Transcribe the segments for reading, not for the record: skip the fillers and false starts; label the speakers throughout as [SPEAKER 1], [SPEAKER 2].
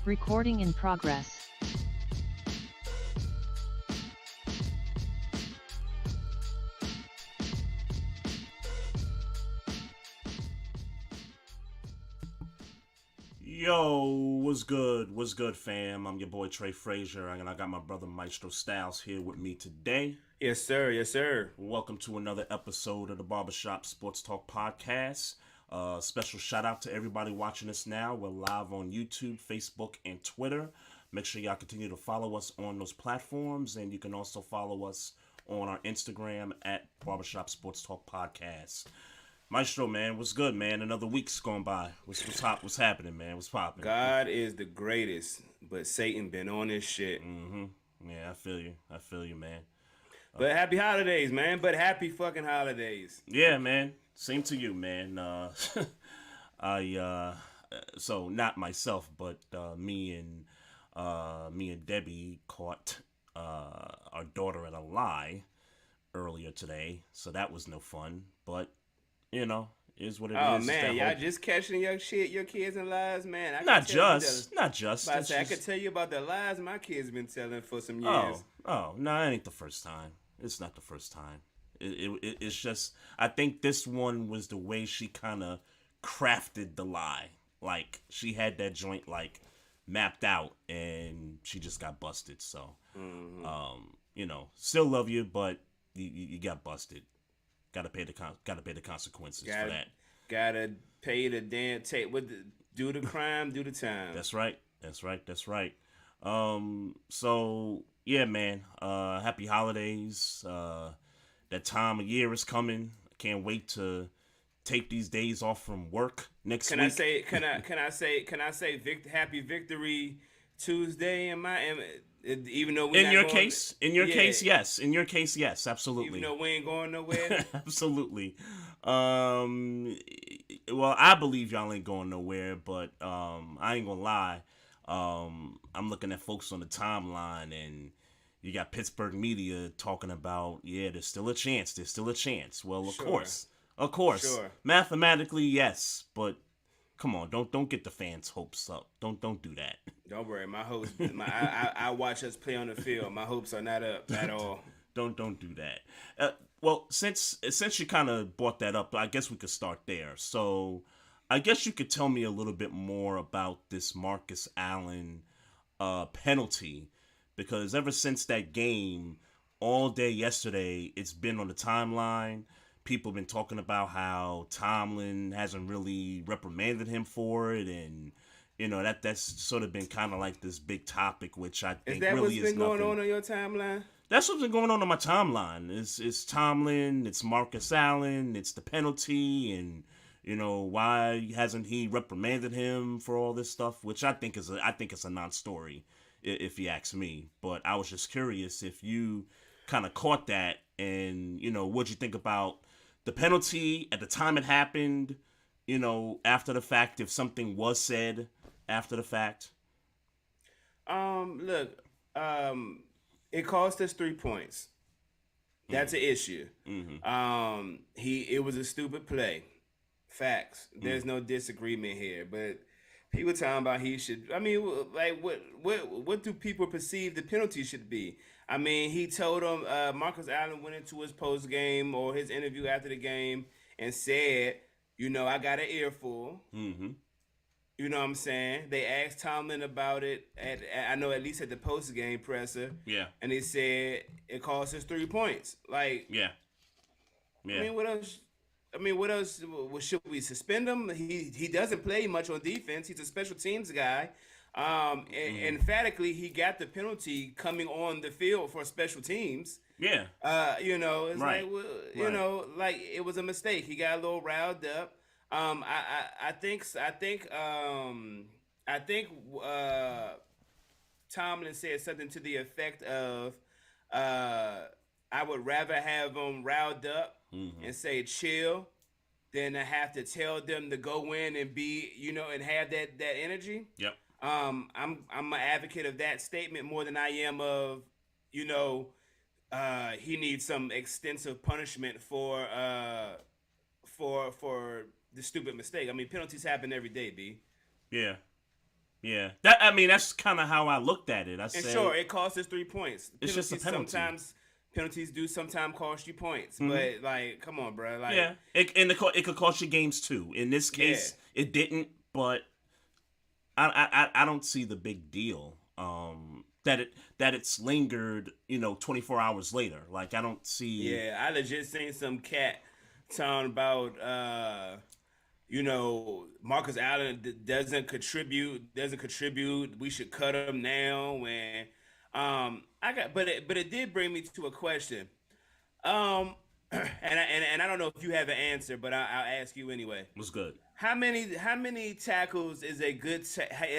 [SPEAKER 1] Recording in progress.
[SPEAKER 2] Yo, what's good? What's good, fam? I'm your boy Trey Frazier, and I got my brother Maestro Styles here with me today.
[SPEAKER 3] Yes, sir. Yes, sir.
[SPEAKER 2] Welcome to another episode of the Barbershop Sports Talk Podcast. Special shout out to everybody watching us now. We're live on YouTube, Facebook, and Twitter. Make sure y'all continue to follow us on those platforms, and you can also follow us on our Instagram at Barbershop Sports Talk Podcast. Maestro, man, what's good, man? Another week's gone by. What's happening, man? What's popping?
[SPEAKER 3] God is the greatest, but Satan been on this shit.
[SPEAKER 2] Yeah, I feel you, man.
[SPEAKER 3] But happy holidays, man. But happy fucking holidays.
[SPEAKER 2] Yeah, man. Same to you, man. So not myself, but me and Debbie caught our daughter in a lie earlier today, so that was no fun. But you know, is what it is.
[SPEAKER 3] Oh man, y'all just catching your kids in lies, man.
[SPEAKER 2] Not just.
[SPEAKER 3] I could tell you about the lies my kids been telling for some years.
[SPEAKER 2] Oh, no, it ain't the first time. It's not the first time. It's just, I think this one was the way she kind of crafted the lie. Like, she had that joint, like, mapped out, and she just got busted. So, you know, still love you, but you got busted. Gotta pay the consequences for that.
[SPEAKER 3] Gotta pay the damn do the crime, do the time.
[SPEAKER 2] That's right. So yeah, man. Happy holidays. That time of year is coming. I can't wait to take these days off from work next week.
[SPEAKER 3] Can I say happy Victory Tuesday even though
[SPEAKER 2] in your case, yes. In your case, yes, absolutely.
[SPEAKER 3] Even though we ain't going nowhere.
[SPEAKER 2] Absolutely. Well, I believe y'all ain't going nowhere, but I ain't gonna lie. I'm looking at folks on the timeline, and you got Pittsburgh media talking about, there's still a chance. Well, of course. Sure. Mathematically, yes, but come on, don't get the fans' hopes up. Don't do that.
[SPEAKER 3] Don't worry, my hopes. I watch us play on the field. My hopes are not up at all.
[SPEAKER 2] Don't do that. Well, since you kind of brought that up, I guess we could start there. So, I guess you could tell me a little bit more about this Marcus Allen penalty, because ever since that game, all day yesterday, it's been on the timeline. People have been talking about how Tomlin hasn't really reprimanded him for it, and you know that's sort of been kind of like this big topic, which I think really is nothing. Is that what's been going
[SPEAKER 3] on your timeline?
[SPEAKER 2] That's what's been going on my timeline. It's Tomlin, it's Marcus Allen, it's the penalty, and you know why hasn't he reprimanded him for all this stuff? Which I think it's a non-story, if you ask me. But I was just curious if you kind of caught that, and you know what'd you think about the penalty at the time it happened? You know, after the fact, if something was said after the fact.
[SPEAKER 3] It cost us 3 points. That's an issue. It was a stupid play. Facts. There's no disagreement here. But people talking about he should. I mean, like what do people perceive the penalty should be? I mean, he told him. Marcus Allen went into his post game or his interview after the game and said, "You know, I got an earful." You know what I'm saying? They asked Tomlin about it I know at least at the post game presser.
[SPEAKER 2] Yeah.
[SPEAKER 3] And he said it cost us 3 points. Like,
[SPEAKER 2] yeah.
[SPEAKER 3] I mean, what else? Should we suspend him? He doesn't play much on defense. He's a special teams guy. Emphatically, he got the penalty coming on the field for special teams.
[SPEAKER 2] Yeah.
[SPEAKER 3] You know, it's
[SPEAKER 2] right.
[SPEAKER 3] like, you know, like it was a mistake. He got a little riled up. I think Tomlin said something to the effect of, I would rather have them riled up and say chill than to have to tell them to go in and be, you know, and have that energy.
[SPEAKER 2] Yep.
[SPEAKER 3] I'm an advocate of that statement more than I am of, you know, he needs some extensive punishment for the stupid mistake. I mean, penalties happen every day, B.
[SPEAKER 2] Yeah. Yeah. That's kind of how I looked at it. I
[SPEAKER 3] And
[SPEAKER 2] said,
[SPEAKER 3] sure, it costs us 3 points.
[SPEAKER 2] it's just a penalty.
[SPEAKER 3] Penalties do sometimes cost you points, but like, come on, bro. Like,
[SPEAKER 2] yeah, it could cost you games too. In this case, it didn't, but I don't see the big deal. That it's lingered, 24 hours later. Like, I don't see.
[SPEAKER 3] Yeah, I legit seen some cat talking about, Marcus Allen doesn't contribute. We should cut him now. And but it did bring me to a question. And I don't know if you have an answer, but I'll ask you anyway.
[SPEAKER 2] Was good.
[SPEAKER 3] How many tackles is a good?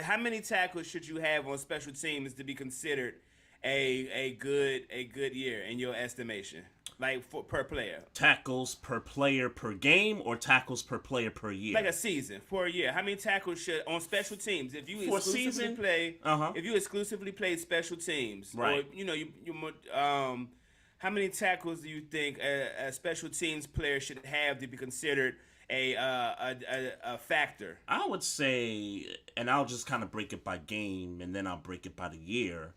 [SPEAKER 3] How many tackles should you have on special teams to be considered a good year in your estimation? Like per player.
[SPEAKER 2] Tackles per player per game, or tackles per player per year?
[SPEAKER 3] Like a season for a year. How many tackles should on special teams if you
[SPEAKER 2] for
[SPEAKER 3] exclusively
[SPEAKER 2] season?
[SPEAKER 3] play?
[SPEAKER 2] Uh-huh.
[SPEAKER 3] If you exclusively play special teams,
[SPEAKER 2] right?
[SPEAKER 3] Or how many tackles do you think a special teams player should have to be considered a factor?
[SPEAKER 2] I would say, and I'll just kind of break it by game, and then I'll break it by the year.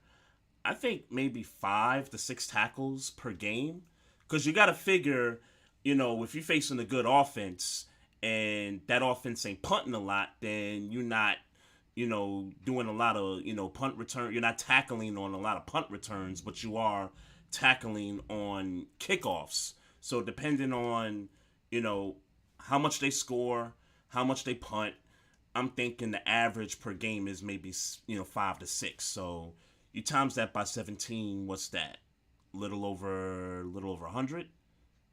[SPEAKER 2] I think maybe 5 to 6 tackles per game, because you got to figure, if you're facing a good offense and that offense ain't punting a lot, then you're not, doing a lot of, punt return. You're not tackling on a lot of punt returns, but you are tackling on kickoffs. So depending on, how much they score, how much they punt, I'm thinking the average per game is maybe, 5 to 6. So you times that by 17, what's that? Little over 100?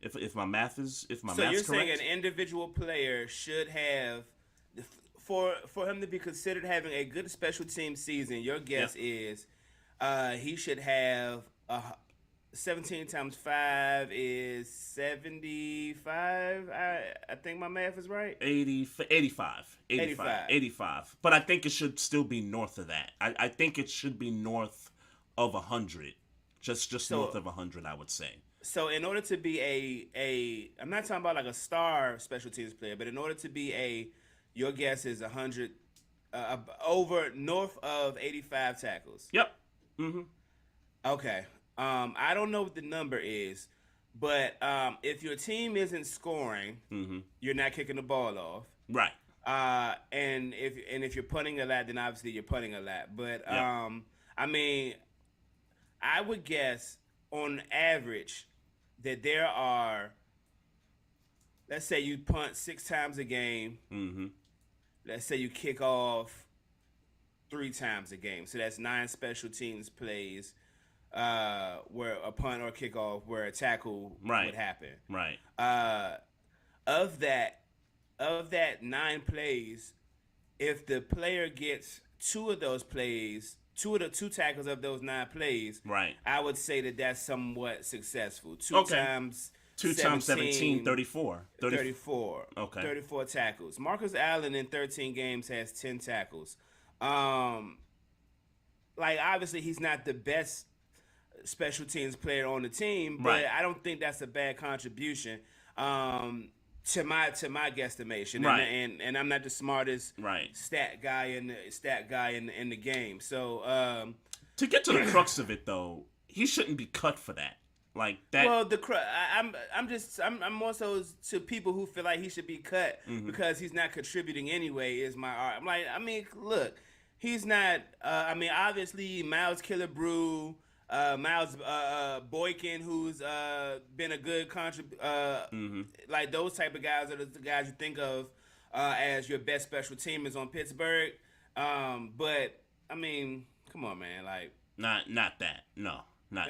[SPEAKER 2] If my math's correct.
[SPEAKER 3] So you're saying an individual player should have, for him to be considered having a good special team season, your guess is he should have 17 times 5 is 75. I think my math is right.
[SPEAKER 2] 85. But I think it should still be north of that. I think it should be north of 100. Just so, north of 100, I would say.
[SPEAKER 3] So in order to be I'm not talking about like a star special teams player, but in order to be your guess is 100, over north of 85 tackles.
[SPEAKER 2] Yep. Mm-hmm.
[SPEAKER 3] Okay. I don't know what the number is, but if your team isn't scoring, you're not kicking the ball off.
[SPEAKER 2] Right.
[SPEAKER 3] And if you're punting a lot, then obviously you're punting a lot. But I would guess on average that there are, let's say you punt 6 times a game. Mm-hmm. Let's say you kick off 3 times a game. So that's 9 special teams plays where a punt or kickoff where a tackle would happen.
[SPEAKER 2] Right.
[SPEAKER 3] Of that 9 plays, if the player gets 2 of those plays, 2 tackles of those 9 plays,
[SPEAKER 2] right,
[SPEAKER 3] I would say that that's somewhat successful. 2 times
[SPEAKER 2] 17, 34.
[SPEAKER 3] 34.
[SPEAKER 2] Okay.
[SPEAKER 3] 34 tackles. Marcus Allen in 13 games has 10 tackles. Obviously he's not the best special teams player on the team, but
[SPEAKER 2] right,
[SPEAKER 3] I don't think that's a bad contribution. To my guesstimation,
[SPEAKER 2] right,
[SPEAKER 3] and I'm not the smartest stat guy in the game. So
[SPEAKER 2] to get to the crux of it, though, he shouldn't be cut for that. Like that.
[SPEAKER 3] Well, I'm more so to people who feel like he should be cut because he's not contributing anyway. Is my art? Look, he's not. Obviously, Miles Killebrew. Miles Boykin, who's been a good like those type of guys are the guys you think of as your best special teamers on Pittsburgh. But come on, man, like
[SPEAKER 2] not that. No, not.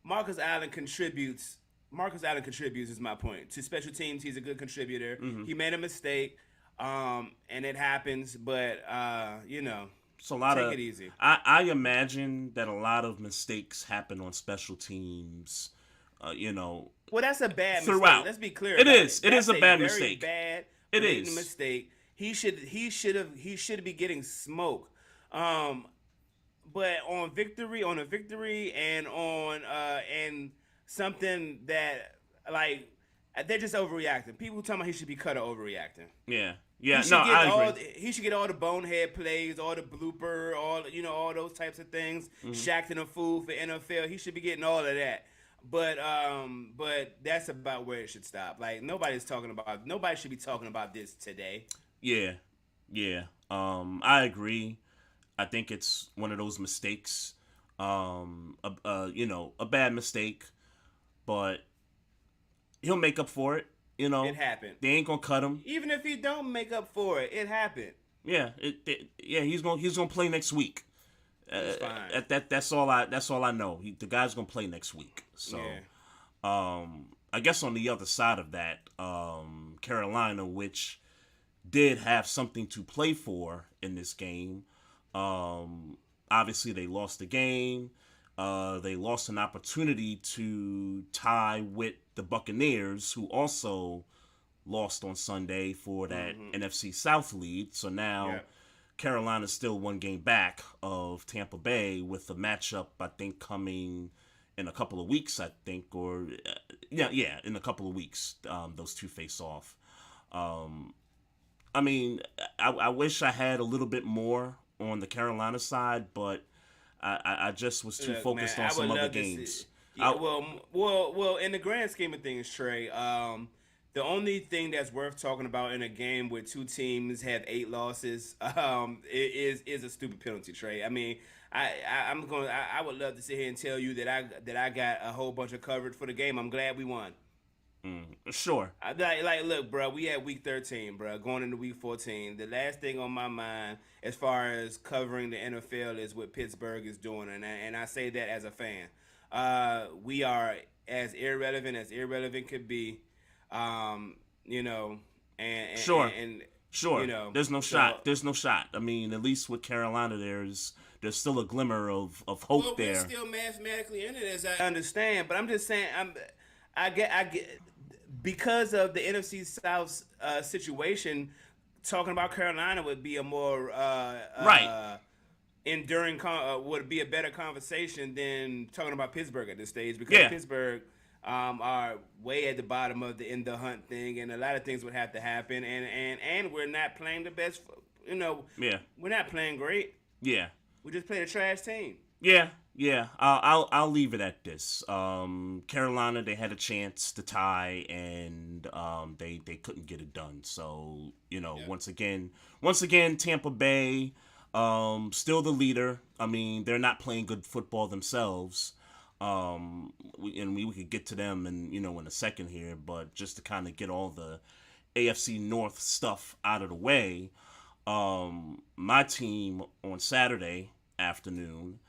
[SPEAKER 3] Marcus Allen contributes. Marcus Allen contributes is my point to special teams. He's a good contributor. He made a mistake, and it happens. But
[SPEAKER 2] So take
[SPEAKER 3] it easy.
[SPEAKER 2] I imagine that a lot of mistakes happen on special teams.
[SPEAKER 3] Well, that's a bad
[SPEAKER 2] throughout.
[SPEAKER 3] mistake. Let's be clear.
[SPEAKER 2] It is.
[SPEAKER 3] It
[SPEAKER 2] is a bad mistake.
[SPEAKER 3] Bad.
[SPEAKER 2] It is
[SPEAKER 3] a mistake. He should be getting smoked. But on a victory, and on and something that like they're just overreacting. People talking about he should be cut or overreacting.
[SPEAKER 2] Yeah. Yeah, no, I agree.
[SPEAKER 3] He should get all the bonehead plays, all the blooper, all those types of things. Shaqtin' a fool for NFL. He should be getting all of that. But that's about where it should stop. Like nobody should be talking about this today.
[SPEAKER 2] Yeah, yeah. I agree. I think it's one of those mistakes. A bad mistake, but he'll make up for it.
[SPEAKER 3] It happened.
[SPEAKER 2] They ain't gonna cut him.
[SPEAKER 3] Even if he don't make up for it, it happened.
[SPEAKER 2] Yeah, he's gonna play next week.
[SPEAKER 3] Fine.
[SPEAKER 2] That's all I know. The guy's gonna play next week. So, I guess on the other side of that, Carolina, which did have something to play for in this game, obviously they lost the game. They lost an opportunity to tie with the Buccaneers, who also lost on Sunday for that NFC South lead. So now Carolina's still one game back of Tampa Bay with a matchup, I think, coming in a couple of weeks, I think. Or, in a couple of weeks, those two face off. I mean, I wish I had a little bit more on the Carolina side, but I just was too focused on some other games.
[SPEAKER 3] Well, in the grand scheme of things, Trey, the only thing that's worth talking about in a game where two teams have 8 losses is a stupid penalty, Trey. I mean, I would love to sit here and tell you that I got a whole bunch of coverage for the game. I'm glad we won.
[SPEAKER 2] Sure.
[SPEAKER 3] Look, bro, we had week 13, bro, going into week 14. The last thing on my mind as far as covering the NFL is what Pittsburgh is doing, and I say that as a fan. We are as irrelevant could be, and
[SPEAKER 2] sure.
[SPEAKER 3] And
[SPEAKER 2] sure. There's no shot. There's no shot. I mean, at least with Carolina, there's still a glimmer of hope there.
[SPEAKER 3] We're still mathematically in it, as I understand, but I'm just saying, I get because of the NFC South situation. Talking about Carolina would be a more
[SPEAKER 2] right.
[SPEAKER 3] Enduring would be a better conversation than talking about Pittsburgh at this stage, because Pittsburgh are way at the bottom of the in the hunt thing, and a lot of things would have to happen, and we're not playing the best. We're not playing great.
[SPEAKER 2] Yeah,
[SPEAKER 3] we just played a trash team.
[SPEAKER 2] Yeah. I'll leave it at this. Carolina, they had a chance to tie, and they couldn't get it done. So once again, Tampa Bay, still the leader. I mean, they're not playing good football themselves. We could get to them in a second here, but just to kind of get all the AFC North stuff out of the way, my team on Saturday afternoon,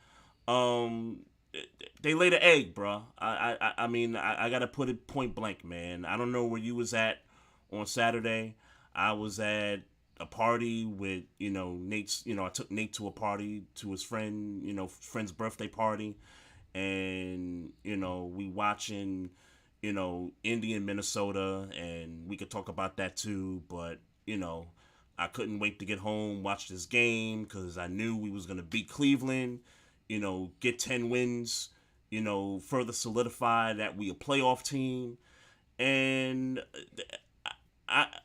[SPEAKER 2] they laid an egg, bro. I mean, I gotta put it point blank, man. I don't know where you was at on Saturday. I was at a party with, Nate's, I took Nate to a party, to his friend's birthday party. And, we watching, Indy and Minnesota, and we could talk about that too. But, I couldn't wait to get home, watch this game, because I knew we was going to beat Cleveland, get 10 wins, further solidify that we a playoff team. And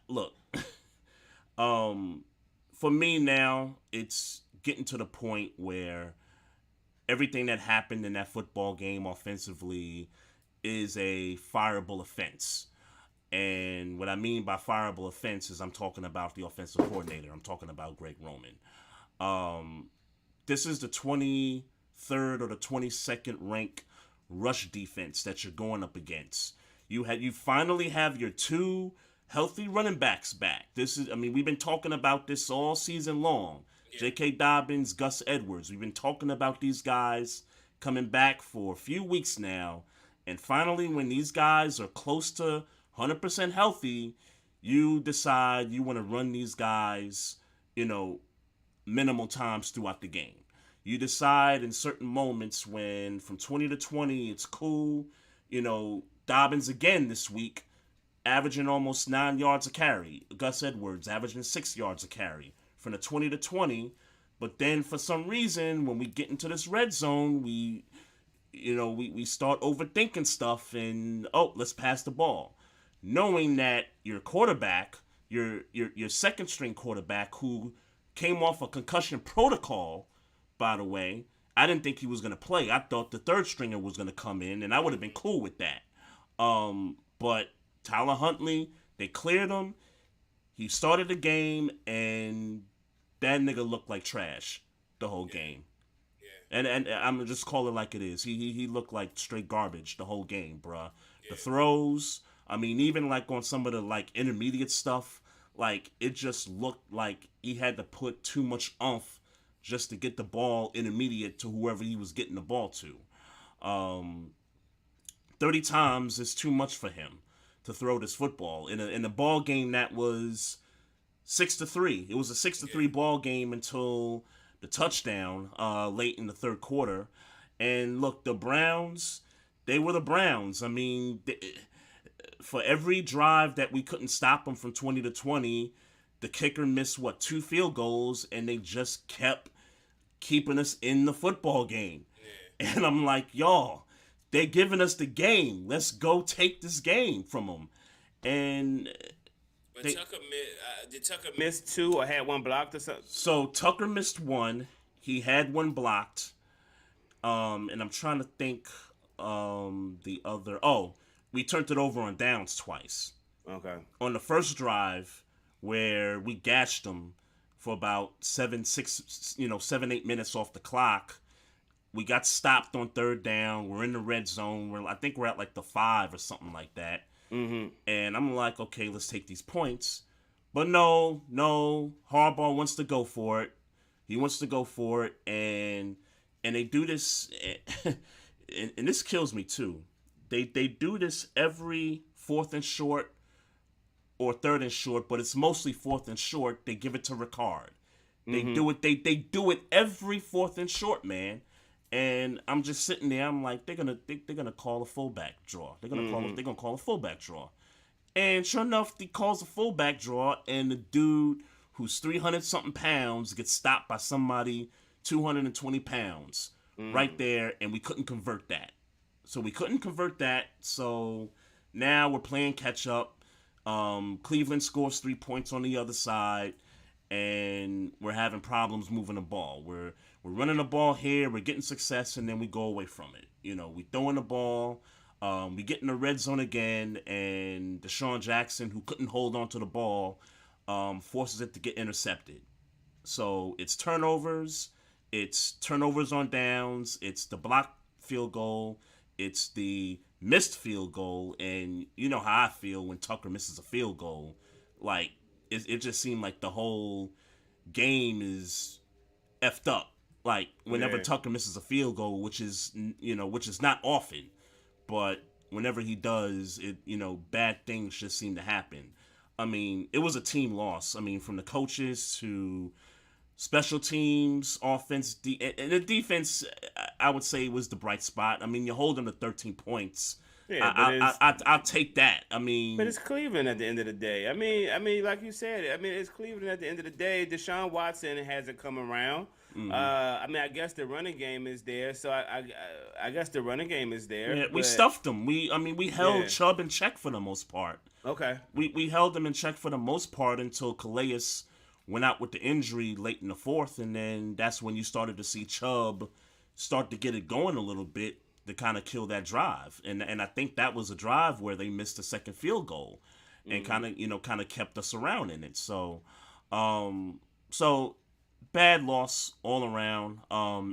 [SPEAKER 2] look, for me now, it's getting to the point where everything that happened in that football game offensively is a fireable offense. And what I mean by fireable offense is I'm talking about the offensive coordinator. I'm talking about Greg Roman. This is the 23rd or the 22nd ranked rush defense that you're going up against. You finally have your 2 healthy running backs back. We've been talking about this all season long. J.K. Dobbins, Gus Edwards. We've been talking about these guys coming back for a few weeks now. And finally, when these guys are close to 100% healthy, you decide you want to run these guys, minimal times throughout the game. You decide in certain moments when from 20 to 20, it's cool. Dobbins again this week, averaging almost 9 yards a carry. Gus Edwards averaging 6 yards a carry from the 20 to 20. But then for some reason, when we get into this red zone, we start overthinking stuff and, let's pass the ball. Knowing that your quarterback, your second string quarterback who came off a concussion protocol, by the way. I didn't think he was going to play. I thought the third stringer was going to come in, and I would have been cool with that. But Tyler Huntley, they cleared him. He started the game, and that nigga looked like trash the whole game. Yeah. And I'm just call it like it is. He looked like straight garbage the whole game, bruh. Yeah. The throws, I mean, even like on some of the like intermediate stuff, like it just looked like he had to put too much oomph just to get the ball intermediate to whoever he was getting the ball to. 30 times is too much for him to throw this football in a ball game that was 6-3. It was a 6-3 ball game until the touchdown late in the third quarter. And look, the Browns, they were the Browns. I mean, for every drive that we couldn't stop them from 20-20, the kicker missed 2 field goals, and they just kept keeping us in the football game. Yeah. And I'm like, y'all, they're giving us the game. Let's go take this game from them. And
[SPEAKER 3] did Tucker miss 2 or had 1 blocked or something?
[SPEAKER 2] So Tucker missed 1. He had 1 blocked. And I'm trying to think the other. Oh, we turned it over on downs twice.
[SPEAKER 3] Okay. On
[SPEAKER 2] the first drive where we gashed them for about 7-8 minutes off the clock. We got stopped on third down. We're in the red zone. I think we're at like the 5 or something like that. Mm-hmm. And I'm like, okay, let's take these points. But no, Harbaugh wants to go for it. He wants to go for it, and they do this, and this kills me too. They do this every 4th and short or 3rd and short, but it's mostly 4th and short. They give it to Ricard. They do it. They do it every 4th and short, man. And I'm just sitting there. I'm like, they're gonna call a fullback draw. They're gonna call a fullback draw. And sure enough, he calls a fullback draw, and the dude who's 300-something pounds gets stopped by somebody 220 pounds right there, and we couldn't convert that. So now we're playing catch up. Cleveland scores 3 points on the other side, and we're having problems moving the ball. We're running the ball here, we're getting success, and then we go away from it. We throwing the ball, we get in the red zone again, and Deshaun Jackson, who couldn't hold on to the ball, forces it to get intercepted. So it's turnovers on downs, it's the blocked field goal, it's the missed field goal, and you know how I feel when Tucker misses a field goal. Like, it just seemed like the whole game is effed up. Like, whenever Tucker misses a field goal, which is not often, but whenever he does, bad things just seem to happen. I mean, it was a team loss. I mean, from the coaches to special teams, offense, and the defense, I would say, was the bright spot. I mean, you hold them to 13 points. Yeah, I'll take that. I mean,
[SPEAKER 3] but it's Cleveland at the end of the day. I mean, like you said, it's Cleveland at the end of the day. Deshaun Watson hasn't come around. Mm-hmm. I guess the running game is there, so I guess the running game is there.
[SPEAKER 2] Yeah, we stuffed them. We held Chubb in check for the most part.
[SPEAKER 3] Okay.
[SPEAKER 2] We held them in check for the most part until Calais went out with the injury late in the 4th, and then that's when you started to see Chubb start to get it going a little bit to kind of kill that drive. And I think that was a drive where they missed the second field goal and kind of kept us around in it. So bad loss all around,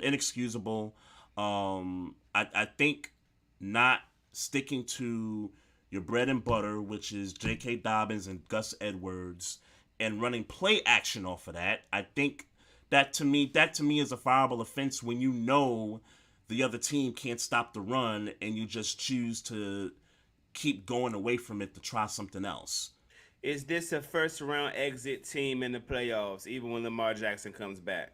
[SPEAKER 2] inexcusable. I think not sticking to your bread and butter, which is J.K. Dobbins and Gus Edwards, and running play action off of that. I think that to me is a fireable offense when you know the other team can't stop the run and you just choose to keep going away from it to try something else.
[SPEAKER 3] Is this a first-round exit team in the playoffs, even when Lamar Jackson comes back?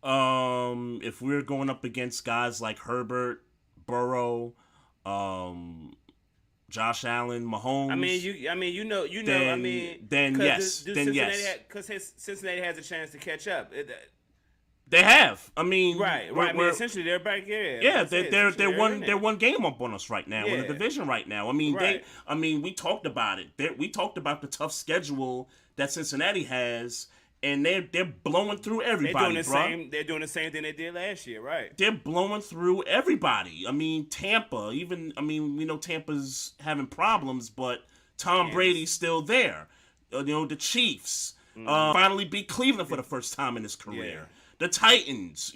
[SPEAKER 2] If we're going up against guys like Herbert, Burrow, Josh Allen, Mahomes. Then yes.
[SPEAKER 3] Because Cincinnati has a chance to catch up.
[SPEAKER 2] They have. I mean,
[SPEAKER 3] Right. I mean, essentially they're back here.
[SPEAKER 2] Yeah,
[SPEAKER 3] they're
[SPEAKER 2] they're one game up on us right now in the
[SPEAKER 3] Yeah.
[SPEAKER 2] division right now. I mean,
[SPEAKER 3] Right.
[SPEAKER 2] we talked about it. We talked about the tough schedule that Cincinnati has, and they're blowing through everybody,
[SPEAKER 3] They're doing the same thing they did last year, right?
[SPEAKER 2] They're blowing through everybody. I mean, Tampa, we know Tampa's having problems, but Tom Brady's still there. The Chiefs finally beat Cleveland for the first time in his career.
[SPEAKER 3] Yeah.
[SPEAKER 2] The Titans,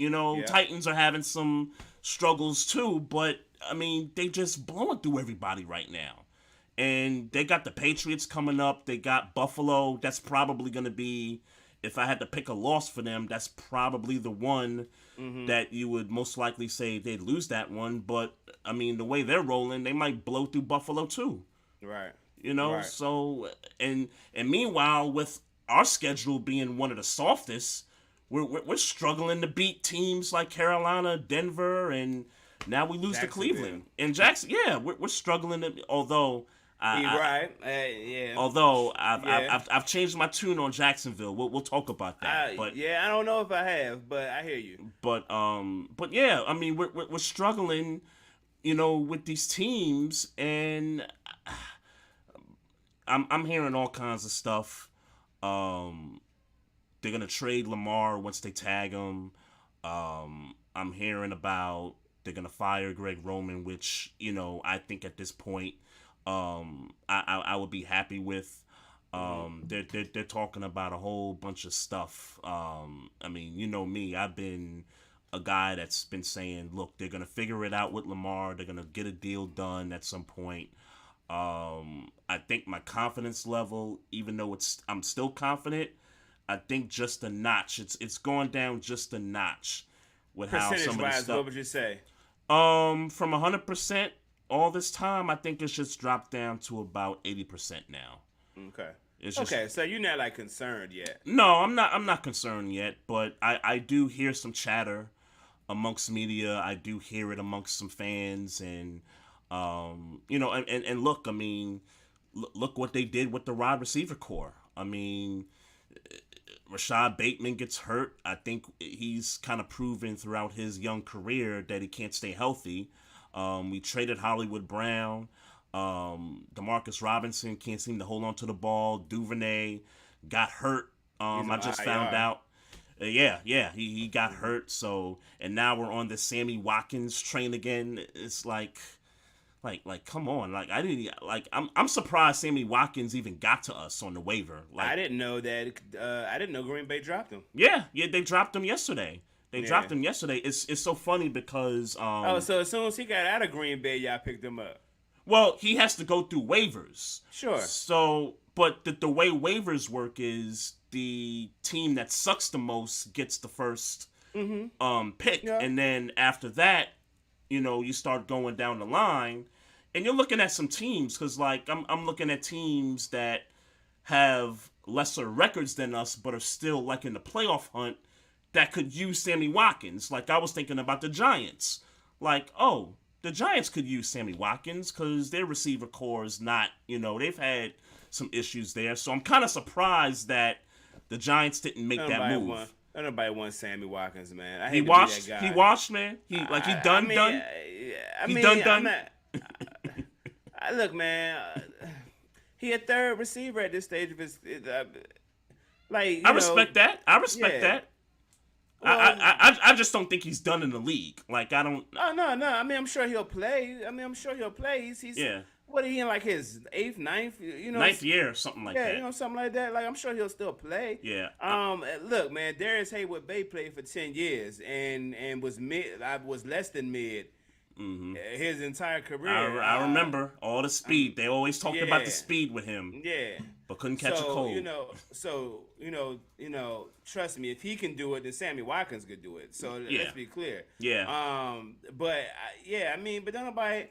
[SPEAKER 2] Titans are having some struggles too, but I mean, they just blowing through everybody right now. And they got the Patriots coming up. They got Buffalo. That's probably going to be, if I had to pick a loss for them, that's probably the one that you would most likely say they'd lose that one. But I mean, the way they're rolling, they might blow through Buffalo too.
[SPEAKER 3] Right.
[SPEAKER 2] Right. So and meanwhile, with our schedule being one of the softest, we're struggling to beat teams like Carolina, Denver, and now we lose to Cleveland and Jackson. Yeah, we're struggling to, although. Although I've changed my tune on Jacksonville. We'll talk about that. But
[SPEAKER 3] I don't know if I have, but I hear you.
[SPEAKER 2] But yeah, I mean we're struggling, with these teams, and I'm hearing all kinds of stuff. They're gonna trade Lamar once they tag him. I'm hearing about they're gonna fire Greg Roman, which I think at this point, I would be happy with. They're talking about a whole bunch of stuff. I mean, me, I've been a guy that's been saying, look, they're gonna figure it out with Lamar. They're gonna get a deal done at some point. I think my confidence level, even though I'm still confident, I think just a notch. It's going down just a notch with how some of the stuff.
[SPEAKER 3] What would you say?
[SPEAKER 2] From 100% all this time, I think it's just dropped down to about 80% now.
[SPEAKER 3] Okay. Okay, so you're not like concerned yet.
[SPEAKER 2] No, I'm not concerned yet, but I do hear some chatter amongst media. I do hear it amongst some fans, and and look, I mean, look what they did with the wide receiver core. I mean, Rashad Bateman gets hurt. I think he's kind of proven throughout his young career that he can't stay healthy. We traded Hollywood Brown. Demarcus Robinson can't seem to hold on to the ball. Duvernay got hurt. I just found out. He got hurt. So, and now we're on the Sammy Watkins train again. It's like, come on. I'm surprised Sammy Watkins even got to us on the waiver.
[SPEAKER 3] I didn't know that. I didn't know Green Bay dropped him.
[SPEAKER 2] Yeah, they dropped him yesterday. Dropped him yesterday. It's so funny because
[SPEAKER 3] so as soon as he got out of Green Bay, y'all picked him up.
[SPEAKER 2] Well, he has to go through waivers.
[SPEAKER 3] Sure.
[SPEAKER 2] So, but the way waivers work is the team that sucks the most gets the first pick, and then after that, you start going down the line, and you're looking at some teams because I'm looking at teams that have lesser records than us, but are still in the playoff hunt that could use Sammy Watkins. I was thinking about the Giants. The Giants could use Sammy Watkins because their receiver core is not, they've had some issues there. So I'm kind of surprised that the Giants didn't make that move.
[SPEAKER 3] Nobody wants Sammy Watkins, man.
[SPEAKER 2] He washed, man. He done.
[SPEAKER 3] Look, man. He a third receiver at this stage of his.
[SPEAKER 2] I respect that. Well, I just don't think he's done in the league. I don't.
[SPEAKER 3] Oh no. I mean, I'm sure he'll play. He's what are he in his ninth,
[SPEAKER 2] ninth year or something like that.
[SPEAKER 3] Yeah, something like that. I'm sure he'll still play.
[SPEAKER 2] Yeah.
[SPEAKER 3] Look, man, Darius Haywood Bay played for 10 years and was mid. I was less than mid. His entire career.
[SPEAKER 2] I remember all the speed. They always talked about the speed with him.
[SPEAKER 3] Yeah.
[SPEAKER 2] But couldn't catch a cold.
[SPEAKER 3] Trust me, if he can do it, then Sammy Watkins could do it. So let's be clear.
[SPEAKER 2] Yeah.
[SPEAKER 3] But don't nobody.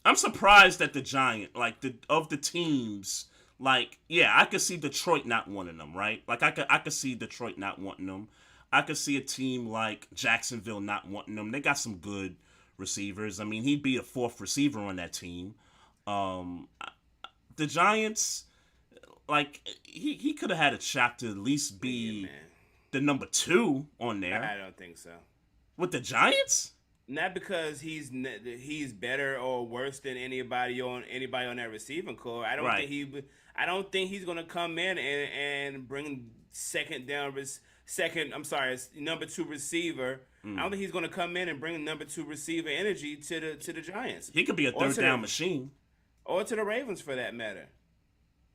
[SPEAKER 2] I'm surprised that the Giant, of the teams, I could see Detroit not wanting them, right? I could see Detroit not wanting them. I could see a team like Jacksonville not wanting them. They got some good receivers. I mean, he'd be a fourth receiver on that team. The Giants, he could have had a shot to at least be the number 2 on there.
[SPEAKER 3] I don't think so.
[SPEAKER 2] With the Giants?
[SPEAKER 3] Not because he's better or worse than anybody on that receiving core. I don't think he's gonna come in and bring number 2 receiver. I don't think he's gonna come in and bring number 2 receiver energy to the Giants.
[SPEAKER 2] He could be a third down machine,
[SPEAKER 3] or to the Ravens for that matter.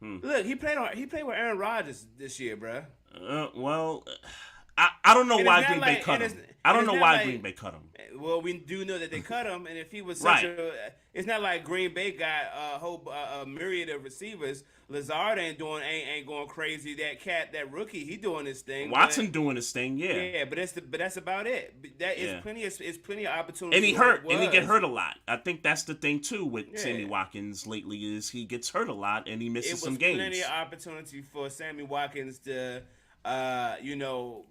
[SPEAKER 3] Look, he played with Aaron Rodgers this year, bruh.
[SPEAKER 2] Well, I don't know why Green Bay cut him. I don't know why Green Bay cut him.
[SPEAKER 3] Well, we do know that they cut him, and if he was it's not like Green Bay got a myriad of receivers. Lazard ain't going crazy. That rookie, he doing his thing.
[SPEAKER 2] Watson doing his thing, yeah.
[SPEAKER 3] Yeah, but that's about it. It's plenty of opportunity.
[SPEAKER 2] And he get hurt a lot. I think that's the thing too with Sammy Watkins lately is he gets hurt a lot and he misses some games.
[SPEAKER 3] Plenty of opportunity for Sammy Watkins to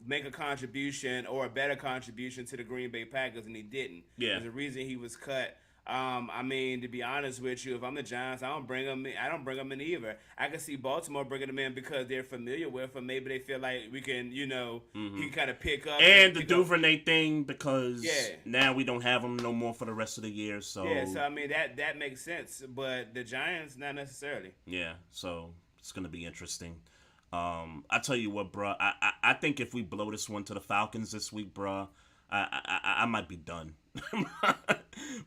[SPEAKER 3] make a contribution or a better contribution to the Green Bay Packers, and he didn't.
[SPEAKER 2] Yeah.
[SPEAKER 3] There's a reason he was cut. To be honest with you, if I'm the Giants, I don't bring him in either. I can see Baltimore bringing him in because they're familiar with him. Maybe they feel like we can, he can kind of pick up.
[SPEAKER 2] And the Duvernay thing because now we don't have him no more for the rest of the year. So
[SPEAKER 3] that makes sense. But the Giants, not necessarily.
[SPEAKER 2] Yeah, so it's going to be interesting. I tell you what, bro. I think if we blow this one to the Falcons this week, bro, I might be done.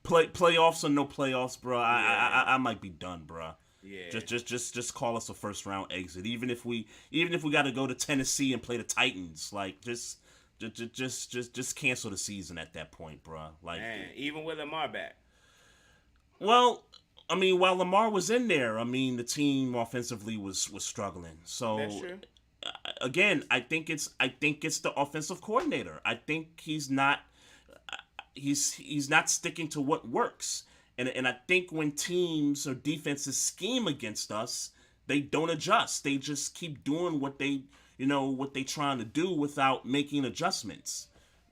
[SPEAKER 2] Playoffs or no playoffs, bro. I might be done, bro.
[SPEAKER 3] Yeah.
[SPEAKER 2] Just call us a first round exit. Even if we got to go to Tennessee and play the Titans, like just cancel the season at that point, bro. Like,
[SPEAKER 3] even with Lamar back.
[SPEAKER 2] Well, I mean, while Lamar was in there, I mean, the team offensively was struggling. So,
[SPEAKER 3] that's true.
[SPEAKER 2] Again, I think it's the offensive coordinator. I think he's not sticking to what works. And I think when teams or defenses scheme against us, they don't adjust. They just keep doing what they trying to do without making adjustments.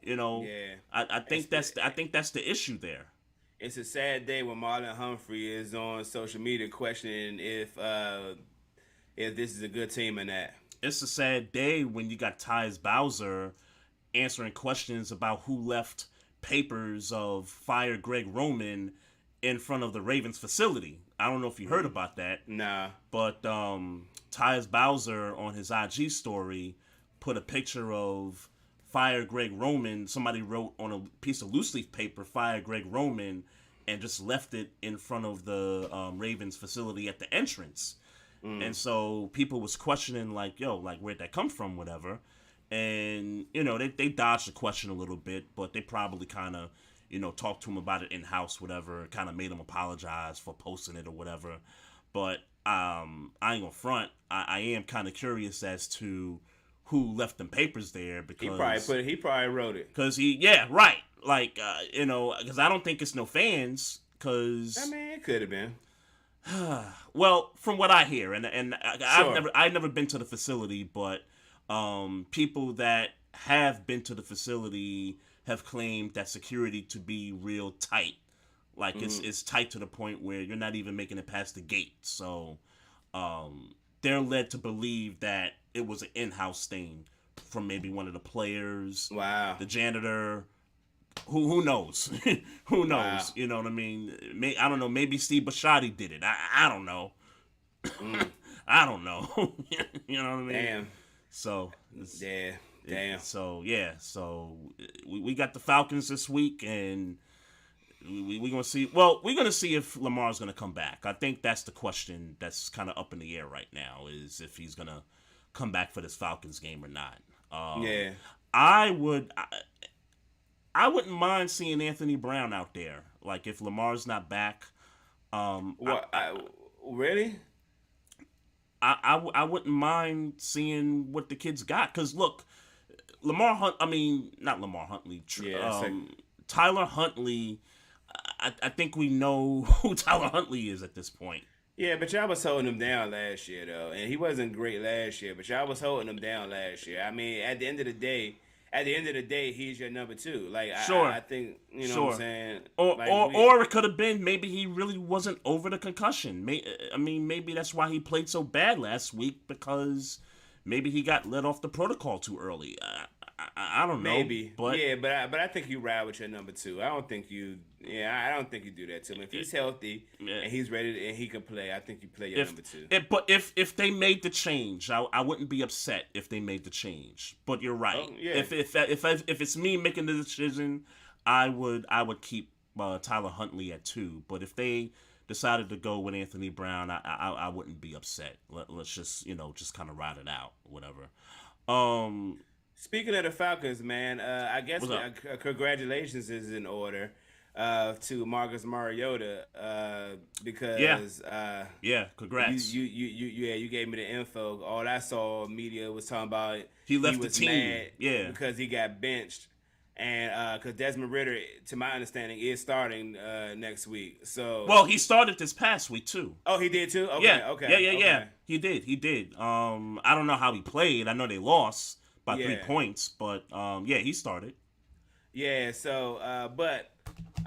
[SPEAKER 2] I think that's the issue there.
[SPEAKER 3] It's a sad day when Marlon Humphrey is on social media questioning if this is a good team or not.
[SPEAKER 2] It's a sad day when you got Tyus Bowser answering questions about who left papers of fire Greg Roman in front of the Ravens facility. I don't know if you heard about that.
[SPEAKER 3] Nah.
[SPEAKER 2] But Tyus Bowser on his IG story put a picture of fire Greg Roman. Somebody wrote on a piece of loose leaf paper, fire Greg Roman, and just left it in front of the Ravens facility at the entrance. And so people was questioning like, where'd that come from, whatever. And, they dodged the question a little bit, but they probably kind of, talked to him about it in-house, whatever, kind of made him apologize for posting it or whatever. But I ain't gonna front. I am kind of curious as to who left them papers there because
[SPEAKER 3] he probably wrote it.
[SPEAKER 2] Because like, because I don't think it's no fans. Because
[SPEAKER 3] it could have been.
[SPEAKER 2] Well, from what I hear, and
[SPEAKER 3] Sure.
[SPEAKER 2] I've never been to the facility, but people that have been to the facility have claimed that security to be real tight. Like it's tight to the point where you're not even making it past the gate. So they're led to believe that it was an in-house thing from maybe one of the players,
[SPEAKER 3] wow,
[SPEAKER 2] the janitor. Who knows? Who knows?
[SPEAKER 3] Wow.
[SPEAKER 2] You know what I mean? I don't know. Maybe Steve Bisciotti did it. I don't know. I don't know. You know what I mean?
[SPEAKER 3] Damn.
[SPEAKER 2] So
[SPEAKER 3] damn.
[SPEAKER 2] So we got the Falcons this week, and we're gonna see. Well, we're gonna see if Lamar's gonna come back. I think that's the question that's kind of up in the air right now, is if he's gonna come back for this Falcons game or not.
[SPEAKER 3] Yeah.
[SPEAKER 2] I wouldn't mind seeing Anthony Brown out there. Like, if Lamar's not back.
[SPEAKER 3] Really?
[SPEAKER 2] I wouldn't mind seeing what the kids got. Because, look, not Lamar Huntley. Tyler Huntley, I think we know who Tyler Huntley is at this point.
[SPEAKER 3] Yeah, but y'all was holding him down last year, though. And he wasn't great last year, but y'all was holding him down last year. I mean, at the end of the day, he's your number 2. Like,
[SPEAKER 2] sure.
[SPEAKER 3] I think, you know what I'm saying?
[SPEAKER 2] Or it could have been maybe he really wasn't over the concussion. Maybe that's why he played so bad last week, because maybe he got let off the protocol too early. I don't know.
[SPEAKER 3] Maybe,
[SPEAKER 2] but
[SPEAKER 3] yeah, but I think you ride with your number 2. I don't think you, I don't think you do that to him. If he's healthy and he's ready and he can play, I think you play your number 2.
[SPEAKER 2] But if they made the change, I wouldn't be upset if they made the change. But you're right.
[SPEAKER 3] Oh, yeah.
[SPEAKER 2] If it's me making the decision, I would keep Tyler Huntley at 2. But if they decided to go with Anthony Brown, I wouldn't be upset. Let's just just kind of ride it out, whatever.
[SPEAKER 3] Speaking of the Falcons, man, I guess congratulations is in order to Marcus Mariota because
[SPEAKER 2] congrats.
[SPEAKER 3] You gave me the info. All I saw media was talking about
[SPEAKER 2] he left the
[SPEAKER 3] was
[SPEAKER 2] team
[SPEAKER 3] mad because he got benched, and because Desmond Ridder, to my understanding, is starting next week. So
[SPEAKER 2] he started this past week too.
[SPEAKER 3] Oh, he did too. Okay,
[SPEAKER 2] yeah,
[SPEAKER 3] okay,
[SPEAKER 2] yeah. He did. I don't know how he played. I know they lost by 3 points, but he started.
[SPEAKER 3] Yeah, so but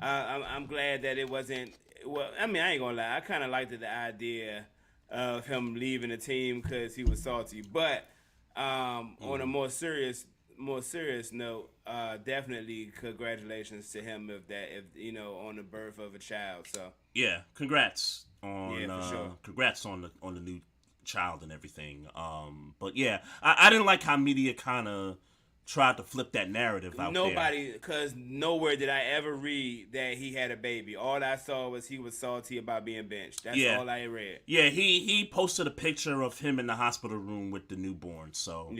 [SPEAKER 3] I'm glad that it wasn't. Well, I mean, I ain't gonna lie. I kind of liked the idea of him leaving the team because he was salty. But on a more serious note, definitely congratulations to him if on the birth of a child. So
[SPEAKER 2] yeah, congrats on
[SPEAKER 3] for sure.
[SPEAKER 2] Congrats on the new child and everything. But yeah, I didn't like how media kind of tried to flip that narrative out there.
[SPEAKER 3] Because nowhere did I ever read that he had a baby. All I saw was he was salty about being benched. That's all I read.
[SPEAKER 2] Yeah, he posted a picture of him in the hospital room with the newborn. So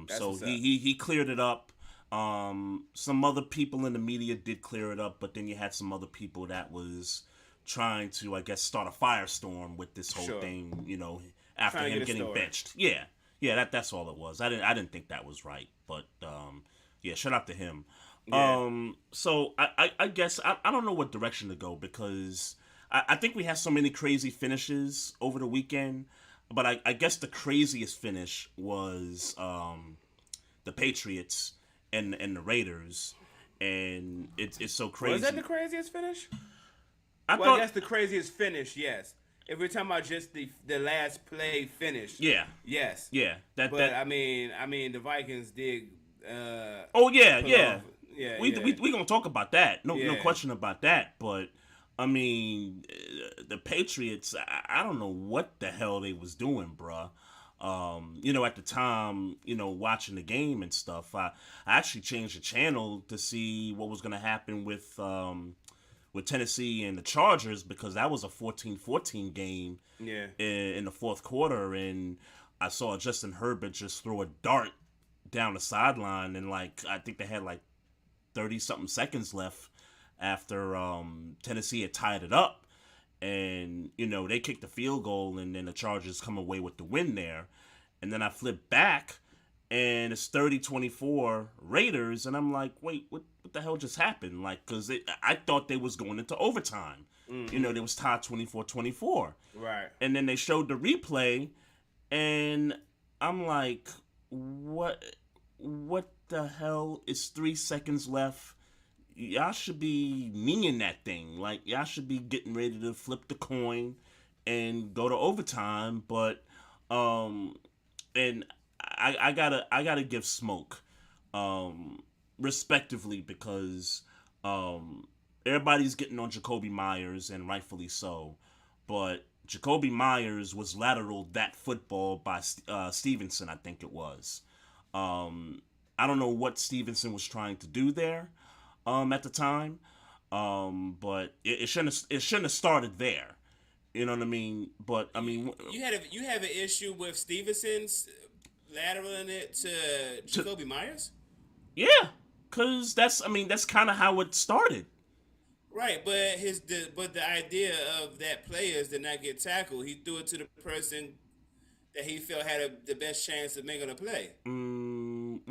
[SPEAKER 2] so he cleared it up. Some other people in the media did clear it up, but then you had some other people that was trying to, I guess, start a firestorm with this whole thing. After him getting benched. Yeah, that's all it was. I didn't think that was right, but shout out to him.
[SPEAKER 3] Yeah.
[SPEAKER 2] So I guess I don't know what direction to go because I think we had so many crazy finishes over the weekend, but I guess the craziest finish was the Patriots and the Raiders, and it's so crazy.
[SPEAKER 3] Was that the craziest finish? I guess the craziest finish, yes. If we're talking about just the last play finish, yes,
[SPEAKER 2] but
[SPEAKER 3] I mean the Vikings did.
[SPEAKER 2] We gonna talk about that. No question about that. But I mean, the Patriots. I don't know what the hell they was doing, bruh. At the time, watching the game and stuff, I actually changed the channel to see what was gonna happen with Tennessee and the Chargers because that was a 14-14 game in the fourth quarter, and I saw Justin Herbert just throw a dart down the sideline, and I think they had 30-something seconds left after Tennessee had tied it up, and they kicked the field goal, and then the Chargers come away with the win there, and then I flipped back and it's 30-24 Raiders, and I'm like, wait, what the hell just happened? Because I thought they was going into overtime. Mm-hmm. They was tied 24-24.
[SPEAKER 3] Right.
[SPEAKER 2] And then they showed the replay, and I'm like, what the hell? It's 3 seconds left. Y'all should be kneeing that thing. Y'all should be getting ready to flip the coin and go to overtime. But, and I gotta give smoke, respectively, because everybody's getting on Jacoby Myers, and rightfully so. But Jacoby Myers was lateraled that football by Stevenson, I think it was. I don't know what Stevenson was trying to do there at the time, but it shouldn't have started there. You know what I mean? But I mean,
[SPEAKER 3] you have an issue with Stevenson's lateraling it to Jacoby Myers?
[SPEAKER 2] Yeah, because that's kind of how it started.
[SPEAKER 3] Right, but the idea of that play is to not get tackled. He threw it to the person that he felt had the best chance of making a play.
[SPEAKER 2] And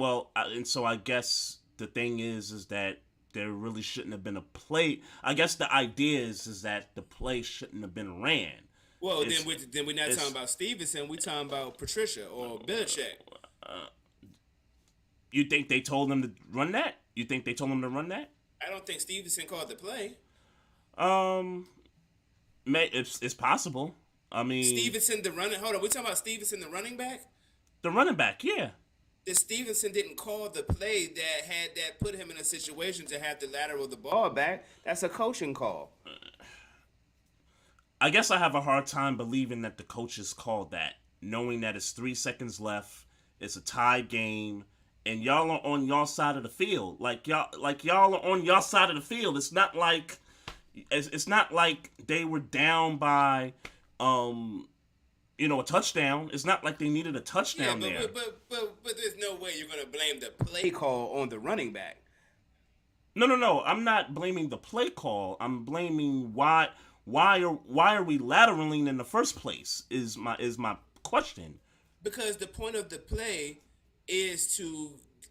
[SPEAKER 2] so I guess the thing is that there really shouldn't have been a play. I guess the idea is that the play shouldn't have been ran.
[SPEAKER 3] Well, then we're not talking about Stevenson. We're talking about Patricia or Belichick.
[SPEAKER 2] You think they told him to run that? You think they told him to run that?
[SPEAKER 3] I don't think Stevenson called the play.
[SPEAKER 2] It's possible. I mean,
[SPEAKER 3] Stevenson the running. Hold on, we're talking about Stevenson the running back.
[SPEAKER 2] The running back, yeah.
[SPEAKER 3] That Stevenson didn't call the play that put him in a situation to have to lateral the ball back. That's a coaching call.
[SPEAKER 2] I guess I have a hard time believing that the coaches called that, knowing that it's 3 seconds left, it's a tie game, and y'all are on y'all side of the field. Y'all are on y'all side of the field. It's not like they were down by a touchdown. It's not like they needed a touchdown there.
[SPEAKER 3] But there's no way you're gonna blame the play call on the running back.
[SPEAKER 2] No. I'm not blaming the play call. I'm blaming why are we lateraling in the first place? Is my question.
[SPEAKER 3] Because the point of the play is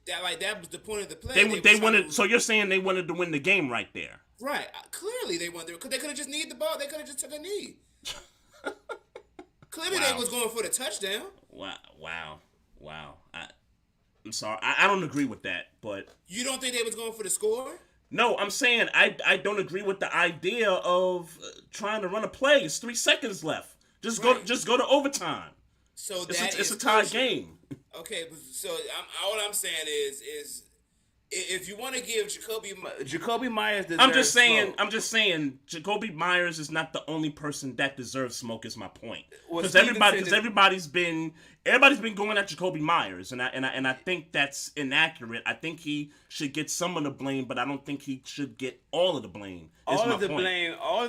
[SPEAKER 3] that was the point of the play.
[SPEAKER 2] They wanted. So you're saying they wanted to win the game right there?
[SPEAKER 3] Right. Clearly they wanted, because they could have just needed the ball. They could have just took a knee. Clearly they was going for the touchdown.
[SPEAKER 2] Wow. I'm sorry. I don't agree with that, but
[SPEAKER 3] you don't think they was going for the score?
[SPEAKER 2] No, I'm saying I don't agree with the idea of trying to run a play. It's 3 seconds left. Just go to overtime.
[SPEAKER 3] So
[SPEAKER 2] it's a tie game.
[SPEAKER 3] Okay, so all I'm saying is if you want to give Jacoby Myers deserves
[SPEAKER 2] I'm just saying Jacoby Myers is not the only person that deserves smoke. Is my point. Because everybody's been going at Jacoby Myers, and I think that's inaccurate. I think he should get some of the blame, but I don't think he should get all of the blame.
[SPEAKER 3] All of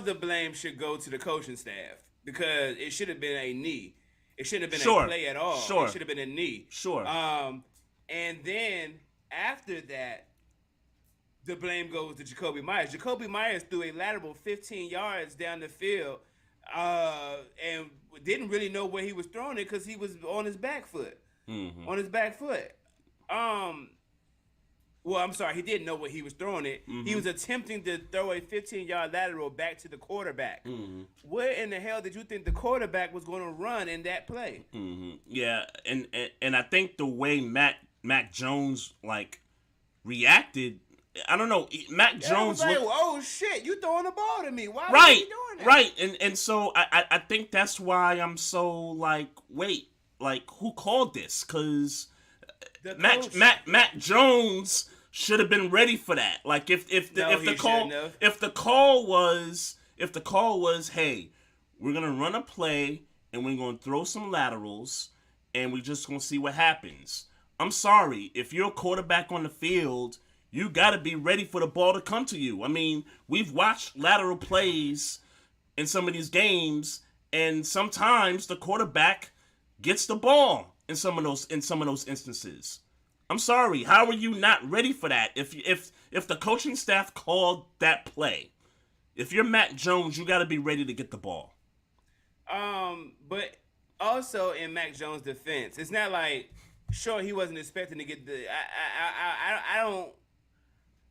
[SPEAKER 3] the blame should go to the coaching staff, because it should have been a knee. It shouldn't have been a play at all. It should have been a knee.
[SPEAKER 2] Sure.
[SPEAKER 3] And then after that, the blame goes to Jacoby Myers. Jacoby Myers threw a lateral 15 yards down the field, and didn't really know where he was throwing it because he was on his back foot. Well, I'm sorry, he didn't know where he was throwing it. Mm-hmm. He was attempting to throw a 15-yard lateral back to the quarterback. Mm-hmm. Where in the hell did you think the quarterback was going to run in that play?
[SPEAKER 2] Mm-hmm. Yeah, and I think the way Mac Jones reacted, I don't know. Mac Jones
[SPEAKER 3] was like, oh shit, you throwing the ball to me? Why
[SPEAKER 2] are
[SPEAKER 3] you doing that?
[SPEAKER 2] Right, and so I think that's why I'm so wait, who called this? Because Mac Jones should have been ready for that. If the call was, hey, we're gonna run a play and we're gonna throw some laterals and we're just gonna see what happens. I'm sorry, if you're a quarterback on the field, you gotta be ready for the ball to come to you. I mean, we've watched lateral plays in some of these games, and sometimes the quarterback gets the ball in some of those instances. I'm sorry, how are you not ready for that? If the coaching staff called that play, if you're Mac Jones, you got to be ready to get the ball.
[SPEAKER 3] But also in Mac Jones' defense, it's not like, sure, he wasn't expecting to get the.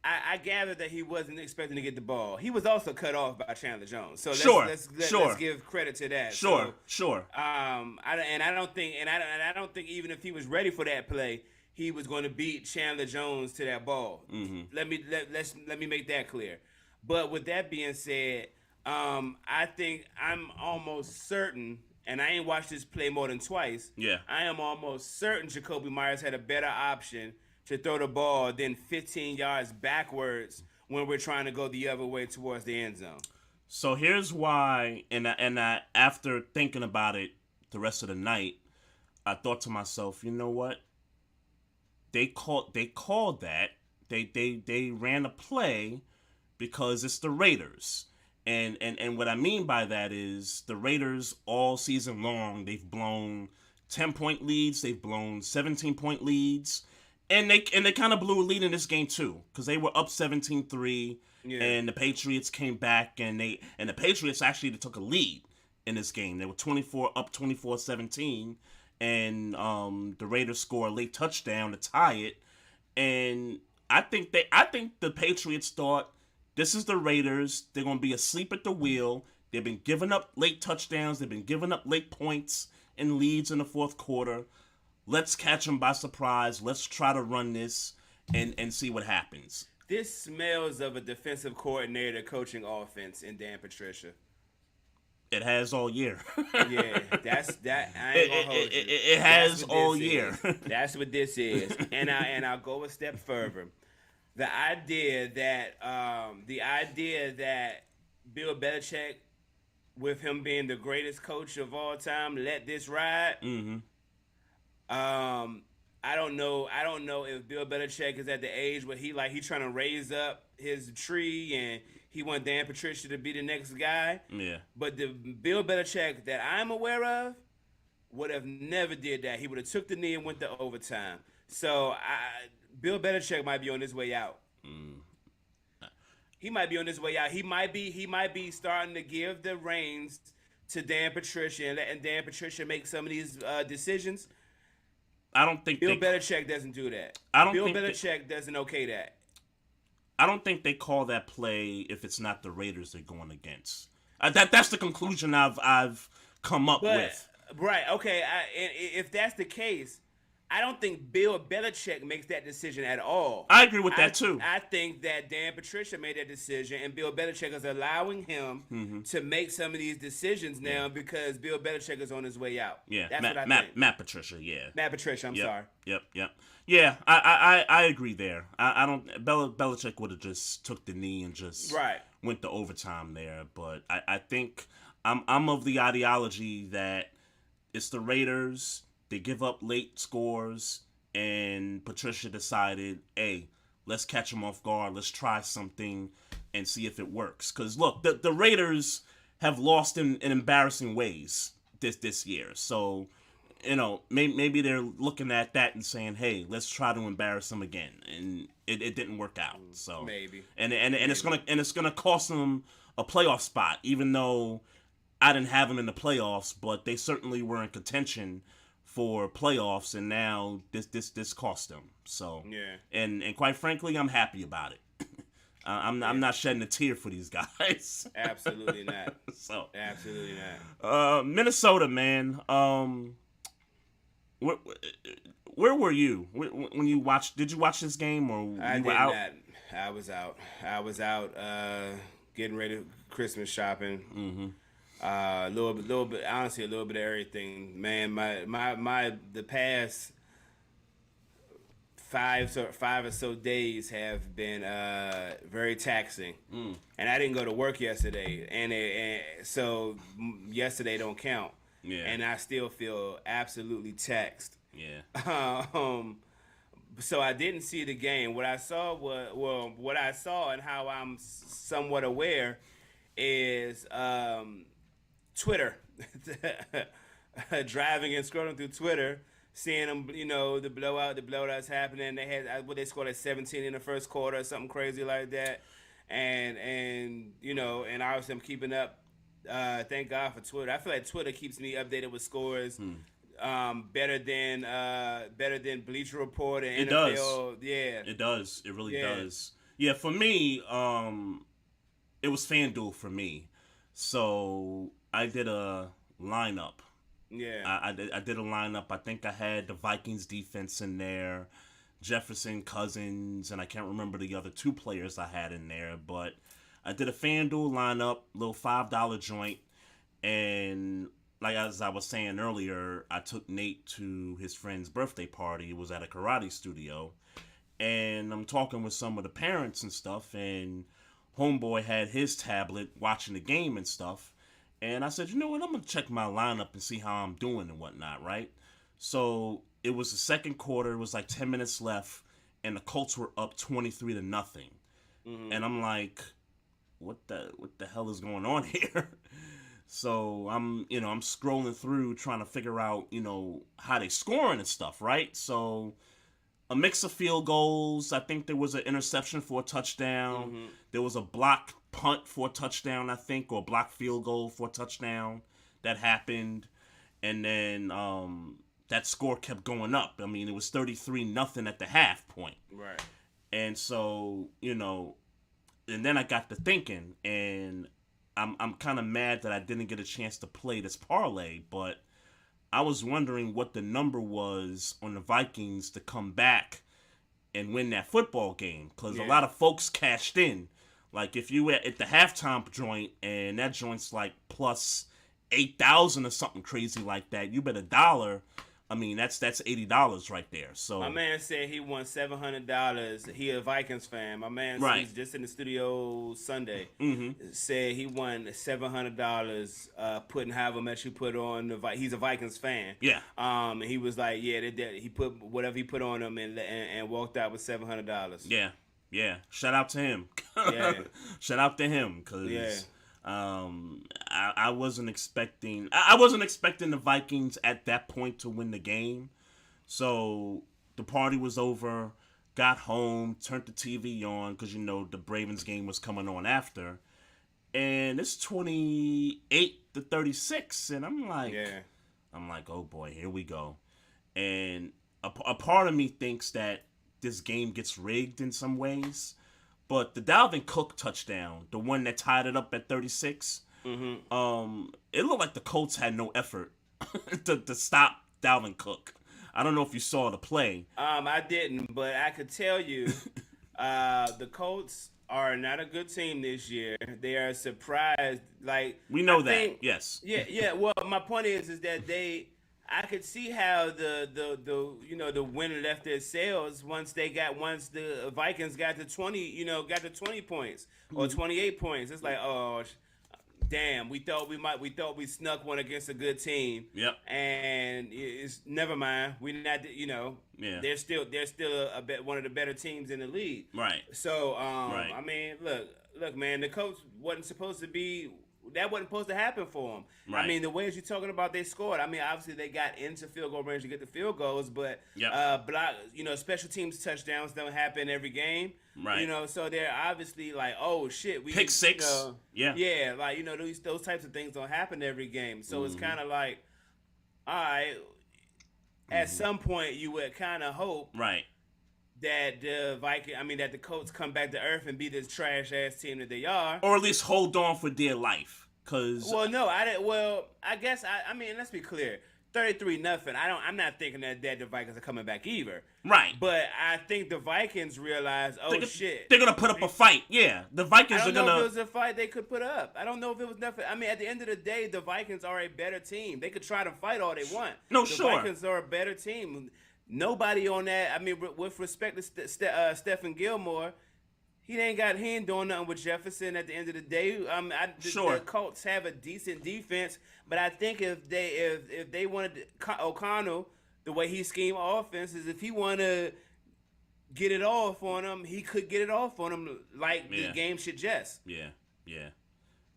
[SPEAKER 3] I gather that he wasn't expecting to get the ball. He was also cut off by Chandler Jones. So let's give credit to that.
[SPEAKER 2] Sure.
[SPEAKER 3] I don't think even if he was ready for that play, he was going to beat Chandler Jones to that ball. Mm-hmm. Let me make that clear. But with that being said, I think I'm almost certain, and I ain't watched this play more than twice.
[SPEAKER 2] Yeah.
[SPEAKER 3] I am almost certain Jacoby Myers had a better option to throw the ball than 15 yards backwards when we're trying to go the other way towards the end zone.
[SPEAKER 2] So here's why, and I after thinking about it the rest of the night, I thought to myself, you know what? They called that. They ran a play because it's the Raiders. And what I mean by that is the Raiders all season long, they've blown 10-point leads, they've blown 17-point leads. And they kind of blew a lead in this game too, because they were up 17-3, and the Patriots came back, and the Patriots actually took a lead in this game. They were 24-17, and the Raiders scored a late touchdown to tie it. And I think the Patriots thought, this is the Raiders. They're gonna be asleep at the wheel. They've been giving up late touchdowns. They've been giving up late points and leads in the fourth quarter. Let's catch them by surprise. Let's try to run this and see what happens.
[SPEAKER 3] This smells of a defensive coordinator coaching offense in Dan Patricia.
[SPEAKER 2] It has all year.
[SPEAKER 3] Yeah, that. I ain't gonna hold you.
[SPEAKER 2] It
[SPEAKER 3] That's
[SPEAKER 2] has
[SPEAKER 3] what
[SPEAKER 2] all
[SPEAKER 3] this
[SPEAKER 2] year.
[SPEAKER 3] is. That's what this is. I'll go a step further. The idea that Bill Belichick, with him being the greatest coach of all time, let this ride.
[SPEAKER 2] Mm-hmm.
[SPEAKER 3] I don't know. I don't know if Bill Belichick is at the age where he trying to raise up his tree and he want Dan Patricia to be the next guy.
[SPEAKER 2] Yeah.
[SPEAKER 3] But the Bill Belichick that I'm aware of would have never did that. He would have took the knee and went to overtime. So Bill Belichick might be on his way out. He might be on his way out. He might be starting to give the reins to Dan Patricia and letting Dan Patricia make some of these decisions.
[SPEAKER 2] I don't think
[SPEAKER 3] Bill Belichick doesn't do that. Bill Belichick doesn't okay that.
[SPEAKER 2] I don't think they call that play if it's not the Raiders they're going against. That's the conclusion I've come up with.
[SPEAKER 3] Right. Okay. If that's the case, I don't think Bill Belichick makes that decision at all.
[SPEAKER 2] I agree with that too.
[SPEAKER 3] I think that Dan Patricia made that decision, and Bill Belichick is allowing him to make some of these decisions now because Bill Belichick is on his way out.
[SPEAKER 2] Yeah,
[SPEAKER 3] that's what I think.
[SPEAKER 2] Matt Patricia, yeah.
[SPEAKER 3] Matt Patricia, I'm sorry.
[SPEAKER 2] Yep. Yeah, I agree there. I don't. Belichick would have just took the knee and just went to overtime there. But I think I'm of the ideology that it's the Raiders. They give up late scores, and Patricia decided, hey, let's catch them off guard. Let's try something and see if it works. Because, look, the Raiders have lost in embarrassing ways this year. So, maybe they're looking at that and saying, hey, let's try to embarrass them again. And it didn't work out. So
[SPEAKER 3] maybe.
[SPEAKER 2] And it's gonna cost them a playoff spot, even though I didn't have them in the playoffs, but they certainly were in contention for playoffs, and now this cost them. So and quite frankly, I'm happy about it. I'm not shedding a tear for these guys.
[SPEAKER 3] Absolutely not.
[SPEAKER 2] So
[SPEAKER 3] absolutely not.
[SPEAKER 2] Minnesota, man. Where were you when you watched? Did you watch this game or
[SPEAKER 3] I
[SPEAKER 2] you
[SPEAKER 3] did
[SPEAKER 2] were out?
[SPEAKER 3] not. I was out getting ready Christmas shopping.
[SPEAKER 2] Mm-hmm.
[SPEAKER 3] A little bit, honestly, a little bit of everything, man. The past five or so days have been very taxing, and I didn't go to work yesterday, and so yesterday don't count.
[SPEAKER 2] Yeah.
[SPEAKER 3] And I still feel absolutely taxed.
[SPEAKER 2] Yeah.
[SPEAKER 3] So I didn't see the game. What I saw and how I'm somewhat aware is Twitter, driving and scrolling through Twitter, seeing them, the blowouts happening. They had they scored 17 in the first quarter, or something crazy like that, and obviously I'm keeping up. Thank God for Twitter. I feel like Twitter keeps me updated with scores, better than Bleacher Report and
[SPEAKER 2] it
[SPEAKER 3] NFL.
[SPEAKER 2] Does.
[SPEAKER 3] Yeah,
[SPEAKER 2] it does. It really does. Yeah, for me, it was FanDuel for me. So I did a lineup.
[SPEAKER 3] Yeah.
[SPEAKER 2] I did a lineup. I think I had the Vikings defense in there, Jefferson, Cousins, and I can't remember the other two players I had in there. But I did a FanDuel lineup, little $5 joint. And as I was saying earlier, I took Nate to his friend's birthday party. It was at a karate studio. And I'm talking with some of the parents and stuff, and homeboy had his tablet watching the game and stuff. And I said, you know what, I'm going to check my lineup and see how I'm doing and whatnot, right? So it was the second quarter. It was like 10 minutes left, and the Colts were up 23-0. Mm-hmm. And I'm like, what the hell is going on here? So I'm scrolling through trying to figure out, how they scoring and stuff, right? So a mix of field goals. I think there was an interception for a touchdown. Mm-hmm. There was a block punt for a touchdown, I think, or a block field goal for a touchdown that happened. And then that score kept going up. I mean, it was 33-0 at the half point.
[SPEAKER 3] Right.
[SPEAKER 2] And so, and then I got to thinking, and I'm kind of mad that I didn't get a chance to play this parlay, but I was wondering what the number was on the Vikings to come back and win that football game, because a lot of folks cashed in. Like, if you were at the halftime joint, and that joint's like plus 8,000 or something crazy like that. You bet $1. I mean, that's $80 right there. So
[SPEAKER 3] my man said he won $700. He a Vikings fan. My man,
[SPEAKER 2] Right.
[SPEAKER 3] he's just in the studio Sunday.
[SPEAKER 2] Mm-hmm.
[SPEAKER 3] Said he won $700. Putting however much he put on he's a Vikings fan.
[SPEAKER 2] Yeah.
[SPEAKER 3] He was like, yeah, he put whatever he put on him and walked out with $700.
[SPEAKER 2] Yeah. Yeah. Shout out to him.
[SPEAKER 3] Yeah.
[SPEAKER 2] Shout out to him because.
[SPEAKER 3] Yeah.
[SPEAKER 2] I wasn't expecting. I wasn't expecting the Vikings at that point to win the game. So the party was over. Got home, turned the TV on because the Ravens game was coming on after, and it's 28-36, and I'm like, oh boy, here we go. And a part of me thinks that this game gets rigged in some ways. But the Dalvin Cook touchdown, the one that tied it up at 36, it looked like the Colts had no effort to stop Dalvin Cook. I don't know if you saw the play.
[SPEAKER 3] I didn't, but I could tell you the Colts are not a good team this year. They are surprised. Like
[SPEAKER 2] we know that, yes.
[SPEAKER 3] Yeah. Well, my point is that I could see how the wind left their sails once the Vikings got to 20 points or 28 points. It's like, oh damn, we thought we snuck one against a good team.
[SPEAKER 2] Yep.
[SPEAKER 3] And it's never mind. We not
[SPEAKER 2] Yeah.
[SPEAKER 3] They're still one of the better teams in the league.
[SPEAKER 2] Right.
[SPEAKER 3] So
[SPEAKER 2] Right.
[SPEAKER 3] I mean, look, man, the coach wasn't supposed to be. That wasn't supposed to happen for them.
[SPEAKER 2] Right.
[SPEAKER 3] I mean, the ways you're talking about they scored. I mean, obviously they got into field goal range to get the field goals, but special teams touchdowns don't happen every game.
[SPEAKER 2] Right.
[SPEAKER 3] So they're obviously like, oh shit, we
[SPEAKER 2] pick six.
[SPEAKER 3] Yeah, like those types of things don't happen every game. So it's kind of like, all right, at some point you would kind of hope,
[SPEAKER 2] right,
[SPEAKER 3] that that the Colts come back to earth and be this trash ass team that they are,
[SPEAKER 2] or at least hold on for dear life. Cause
[SPEAKER 3] I guess I mean, let's be clear, 33-0. I'm not thinking that the Vikings are coming back either.
[SPEAKER 2] Right.
[SPEAKER 3] But I think the Vikings realize, shit,
[SPEAKER 2] they're gonna put up a fight. Yeah, the Vikings are gonna.
[SPEAKER 3] I don't know if it was a fight they could put up. I don't know if it was nothing. I mean, at the end of the day, the Vikings are a better team. They could try to fight all they want.
[SPEAKER 2] No,
[SPEAKER 3] the
[SPEAKER 2] sure.
[SPEAKER 3] Vikings are a better team. Nobody on that. I mean, with respect to Stephen Gilmore, he ain't doing nothing with Jefferson. At the end of the day, the Colts have a decent defense, but I think if they wanted O'Connell, the way he schemed offense is if he want to get it off on him, he could get it off on him like the game suggests.
[SPEAKER 2] Yeah.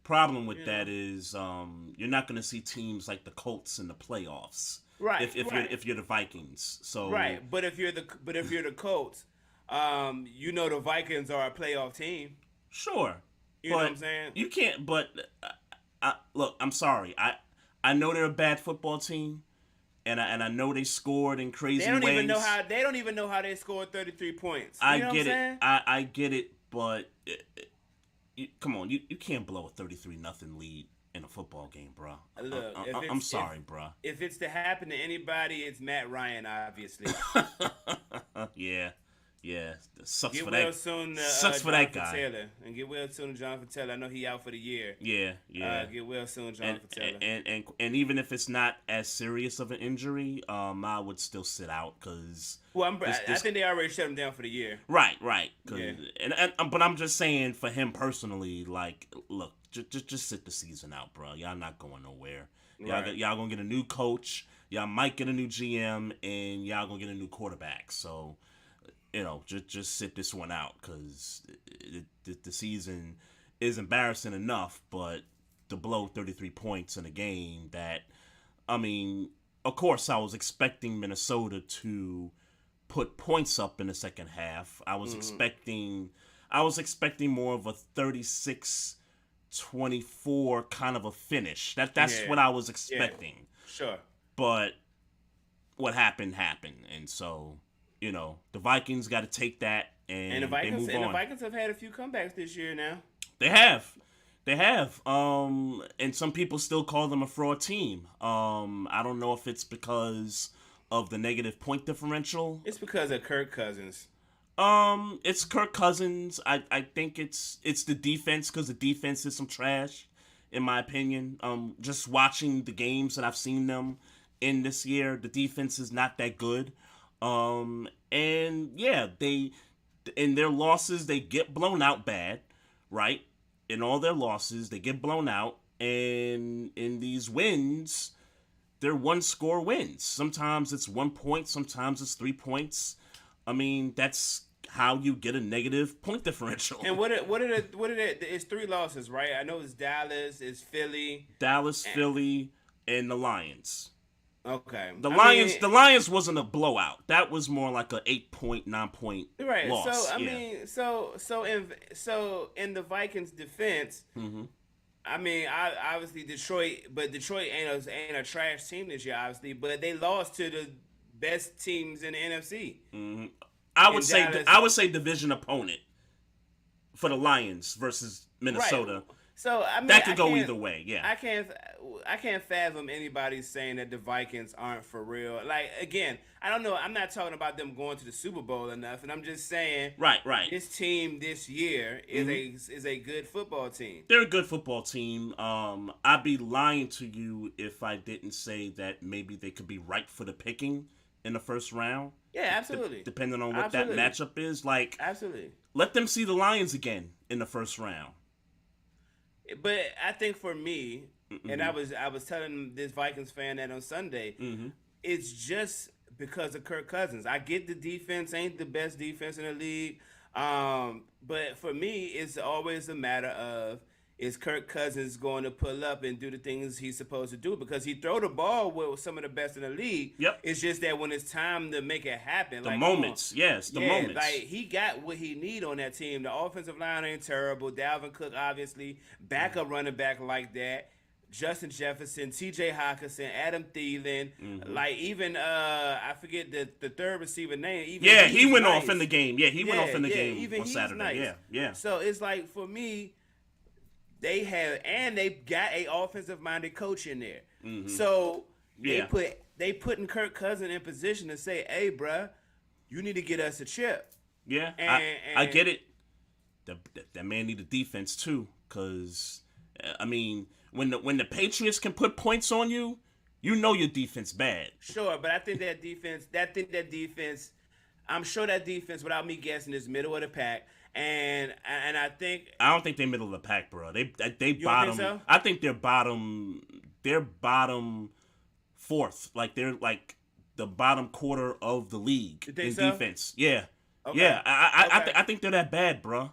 [SPEAKER 2] Problem with that is you're not going to see teams like the Colts in the playoffs.
[SPEAKER 3] Right.
[SPEAKER 2] If you're the Vikings. So
[SPEAKER 3] right, but if you're the Colts, the Vikings are a playoff team.
[SPEAKER 2] Sure.
[SPEAKER 3] You know what I'm saying?
[SPEAKER 2] You can't. But look, I'm sorry. I know they're a bad football team, and I know they scored in crazy ways. They
[SPEAKER 3] don't even know how they scored 33 points.
[SPEAKER 2] I get it. I get it, but come on, you can't blow a 33-0 lead in a football game, bro.
[SPEAKER 3] Look,
[SPEAKER 2] I'm sorry, bro.
[SPEAKER 3] If it's to happen to anybody, it's Matt Ryan, obviously.
[SPEAKER 2] Yeah. Sucks
[SPEAKER 3] get
[SPEAKER 2] for
[SPEAKER 3] well
[SPEAKER 2] that.
[SPEAKER 3] Soon,
[SPEAKER 2] sucks for that guy.
[SPEAKER 3] Taylor. And get well soon to Jonathan Taylor. I know he out for the year.
[SPEAKER 2] Yeah.
[SPEAKER 3] Get well soon, Jonathan Taylor.
[SPEAKER 2] And even if it's not as serious of an injury, I would still sit out because.
[SPEAKER 3] Well, I think they already shut him down for the year.
[SPEAKER 2] Right. But I'm just saying for him personally, like, look, just sit the season out, bro. Y'all not going nowhere. Y'all gonna get a new coach. Y'all might get a new GM, and y'all gonna get a new quarterback. So. Just sit this one out because the season is embarrassing enough, but to blow 33 points in a game that, I mean, of course I was expecting Minnesota to put points up in the second half. I was expecting more of a 36-24 kind of a finish. That's what I was expecting.
[SPEAKER 3] Yeah. Sure.
[SPEAKER 2] But what happened, and so. The Vikings got to take that and
[SPEAKER 3] the Vikings,
[SPEAKER 2] they move on.
[SPEAKER 3] The Vikings have had a few comebacks this year now.
[SPEAKER 2] They have. And some people still call them a fraud team. I don't know if it's because of the negative point differential.
[SPEAKER 3] It's because of Kirk Cousins.
[SPEAKER 2] It's Kirk Cousins. I think it's the defense because the defense is some trash. in my opinion. Just watching the games that I've seen them in this year, the defense is not that good. And yeah, they in their losses they get blown out bad, right? In all their losses, they get blown out, and in these wins, they're one-score wins. Sometimes it's 1 point, sometimes it's 3 points. I mean, that's how you get a negative point differential.
[SPEAKER 3] And what are the it's 3 losses, right? I know it's Dallas, it's Philly.
[SPEAKER 2] Philly, and the Lions.
[SPEAKER 3] Okay.
[SPEAKER 2] The Lions wasn't a blowout. That was more like a 8 point, 9 point
[SPEAKER 3] right.
[SPEAKER 2] loss.
[SPEAKER 3] So I mean, so in the Vikings' defense, I mean, obviously Detroit ain't a trash team this year, obviously, but they lost to the best teams in the NFC.
[SPEAKER 2] I would say division opponent for the Lions versus Minnesota.
[SPEAKER 3] Right. So I mean,
[SPEAKER 2] that could go either way. Yeah,
[SPEAKER 3] I can't fathom anybody saying that the Vikings aren't for real. Like, again, I don't know. I'm not talking about them going to the Super Bowl enough, and I'm just saying,
[SPEAKER 2] right.
[SPEAKER 3] This team this year is a good football team.
[SPEAKER 2] They're a good football team. I'd be lying to you if I didn't say that maybe they could be ripe for the picking in the first round.
[SPEAKER 3] Yeah, absolutely.
[SPEAKER 2] Depending on what that matchup is, like,
[SPEAKER 3] absolutely.
[SPEAKER 2] Let them see the Lions again in the first round.
[SPEAKER 3] But I think for me, and I was telling this Vikings fan that on Sunday, it's just because of Kirk Cousins. I get the defense ain't the best defense in the league, but for me, it's always a matter of, is Kirk Cousins going to pull up and do the things he's supposed to do? Because he throw the ball with some of the best in the league.
[SPEAKER 2] Yep.
[SPEAKER 3] It's just that when it's time to make it happen.
[SPEAKER 2] The moments. Yes, the moments.
[SPEAKER 3] Like, he got what he need on that team. The offensive line ain't terrible. Dalvin Cook, obviously. Backup running back like that. Justin Jefferson, T.J. Hockenson, Adam Thielen. Like, even, I forget the third receiver name.
[SPEAKER 2] Even he went off in the game. Yeah, he went off in the game even on Saturday. Nice. Yeah.
[SPEAKER 3] So, it's like, for me, they got a offensive minded coach in there. So they putting Kirk Cousins in position to say, "Hey, bruh, you need to get us a chip."
[SPEAKER 2] Yeah, I get it. That man need a defense too, because I mean, when the Patriots can put points on you, you know your defense bad.
[SPEAKER 3] Sure, but I think that defense. I'm sure that defense, without me guessing, is middle of the pack. And I don't
[SPEAKER 2] think they're middle of the pack, bro. They
[SPEAKER 3] you
[SPEAKER 2] bottom.
[SPEAKER 3] Don't think so?
[SPEAKER 2] I think they're bottom. They're bottom fourth. Like, they're like the bottom quarter of the league in defense. Yeah, okay. Yeah. I think they're that bad, bro.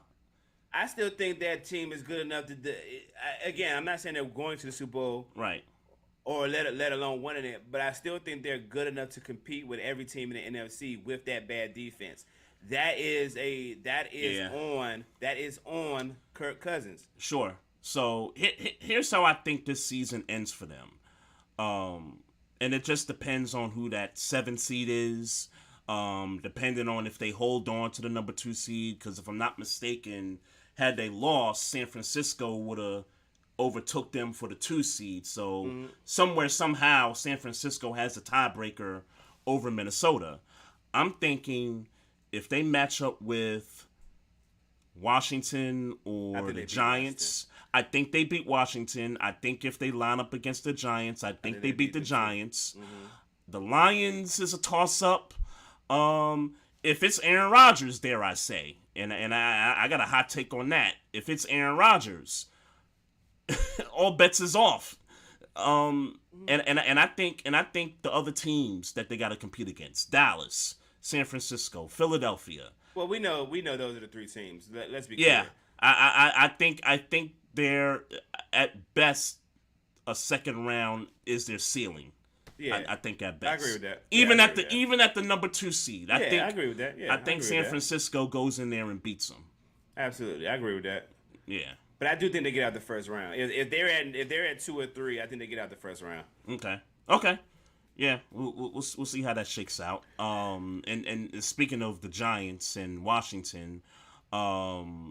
[SPEAKER 3] I still think that team is good enough to. Again, I'm not saying they're going to the Super Bowl,
[SPEAKER 2] right?
[SPEAKER 3] Or let alone winning it, but I still think they're good enough to compete with every team in the NFC with that bad defense. That is on Kirk Cousins.
[SPEAKER 2] Sure. So here's how I think this season ends for them. And it just depends on who that 7 seed is. Depending on if they hold on to the number 2 seed. Because if I'm not mistaken, had they lost, San Francisco would have overtook them for the 2 seed. So somewhere, somehow, San Francisco has a tiebreaker over Minnesota. I'm thinking, if they match up with Washington or the Giants, I think they beat Washington. I think if they line up against the Giants, I think they beat the Giants. The Lions is a toss-up. If it's Aaron Rodgers, dare I say, and I got a hot take on that. If it's Aaron Rodgers, all bets is off. And I think the other teams that they got to compete against: Dallas, San Francisco, Philadelphia.
[SPEAKER 3] Well, we know those are the 3 teams. Let's be clear.
[SPEAKER 2] Yeah, I think they're at best a second round is their ceiling.
[SPEAKER 3] Yeah,
[SPEAKER 2] I think at best.
[SPEAKER 3] I agree with that.
[SPEAKER 2] Even at the number 2 seed, I
[SPEAKER 3] agree with that. Yeah,
[SPEAKER 2] I think San Francisco goes in there and beats them.
[SPEAKER 3] Absolutely, I agree with that.
[SPEAKER 2] Yeah,
[SPEAKER 3] but I do think they get out the first round. If they're at 2 or 3, I think they get out the first round.
[SPEAKER 2] Okay. Yeah, we'll see how that shakes out. And speaking of the Giants and Washington, I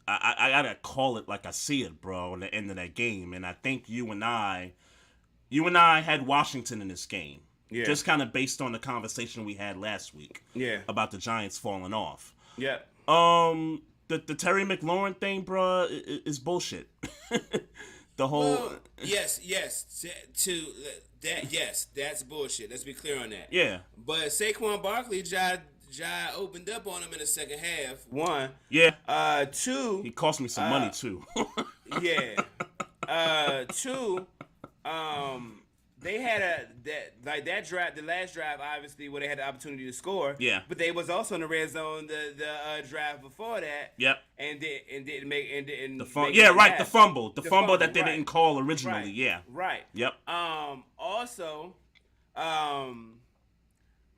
[SPEAKER 2] gotta call it like I see it, bro. In the end of that game, and I think you and I had Washington in this game. Yeah. Just kind of based on the conversation we had last week. Yeah. About the Giants falling off. Yeah. The Terry McLaurin thing, bro, is bullshit. The whole
[SPEAKER 3] Well, yes. To that, yes, that's bullshit. Let's be clear on that.
[SPEAKER 2] yeah.
[SPEAKER 3] But Saquon Barkley, Ja opened up on him in the second half. One.
[SPEAKER 2] Yeah.
[SPEAKER 3] Two.
[SPEAKER 2] He cost me some money too.
[SPEAKER 3] Yeah. Two. They had that drive, the last drive, obviously, where they had the opportunity to score.
[SPEAKER 2] Yeah.
[SPEAKER 3] But they was also in the red zone the drive before that.
[SPEAKER 2] Yep.
[SPEAKER 3] And didn't make
[SPEAKER 2] The fumble. The fumble that they
[SPEAKER 3] right.
[SPEAKER 2] didn't call originally.
[SPEAKER 3] Right.
[SPEAKER 2] Yeah.
[SPEAKER 3] Right.
[SPEAKER 2] Yep.
[SPEAKER 3] Also,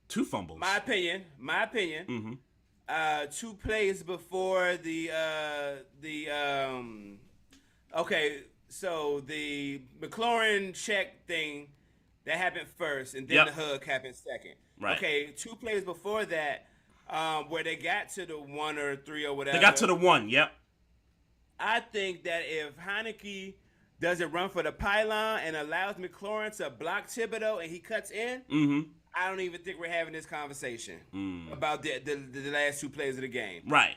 [SPEAKER 2] 2 fumbles.
[SPEAKER 3] my opinion.
[SPEAKER 2] Mm-hmm.
[SPEAKER 3] 2 plays before okay, so the McLaurin check thing that happened first, and then the hug happened second.
[SPEAKER 2] Right.
[SPEAKER 3] Okay, 2 plays before that, where they got to the 1 or 3 or whatever.
[SPEAKER 2] They got to the 1. Yep.
[SPEAKER 3] I think that if Heineke doesn't run for the pylon and allows McLaurin to block Thibodeau and he cuts in, I don't even think we're having this conversation about the last 2 plays of the game.
[SPEAKER 2] Right.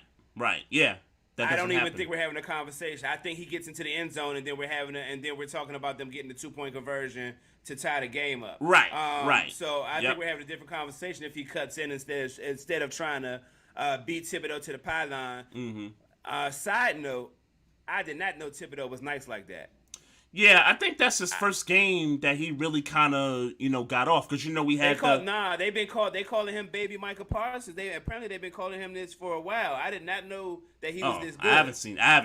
[SPEAKER 2] Yeah.
[SPEAKER 3] I don't even think we're having a conversation. I think he gets into the end zone, and then we're talking about them getting the 2-point conversion to tie the game up.
[SPEAKER 2] Right. Right.
[SPEAKER 3] So I think we're having a different conversation if he cuts in instead of trying to beat Thibodeau to the pylon. Side note, I did not know Thibodeau was nice like that.
[SPEAKER 2] Yeah, I think that's his first game that he really kind of, got off, because we had
[SPEAKER 3] they calling him Baby Michael Parsons. Apparently they've been calling him this for a while. I did not know that he was this good.
[SPEAKER 2] I haven't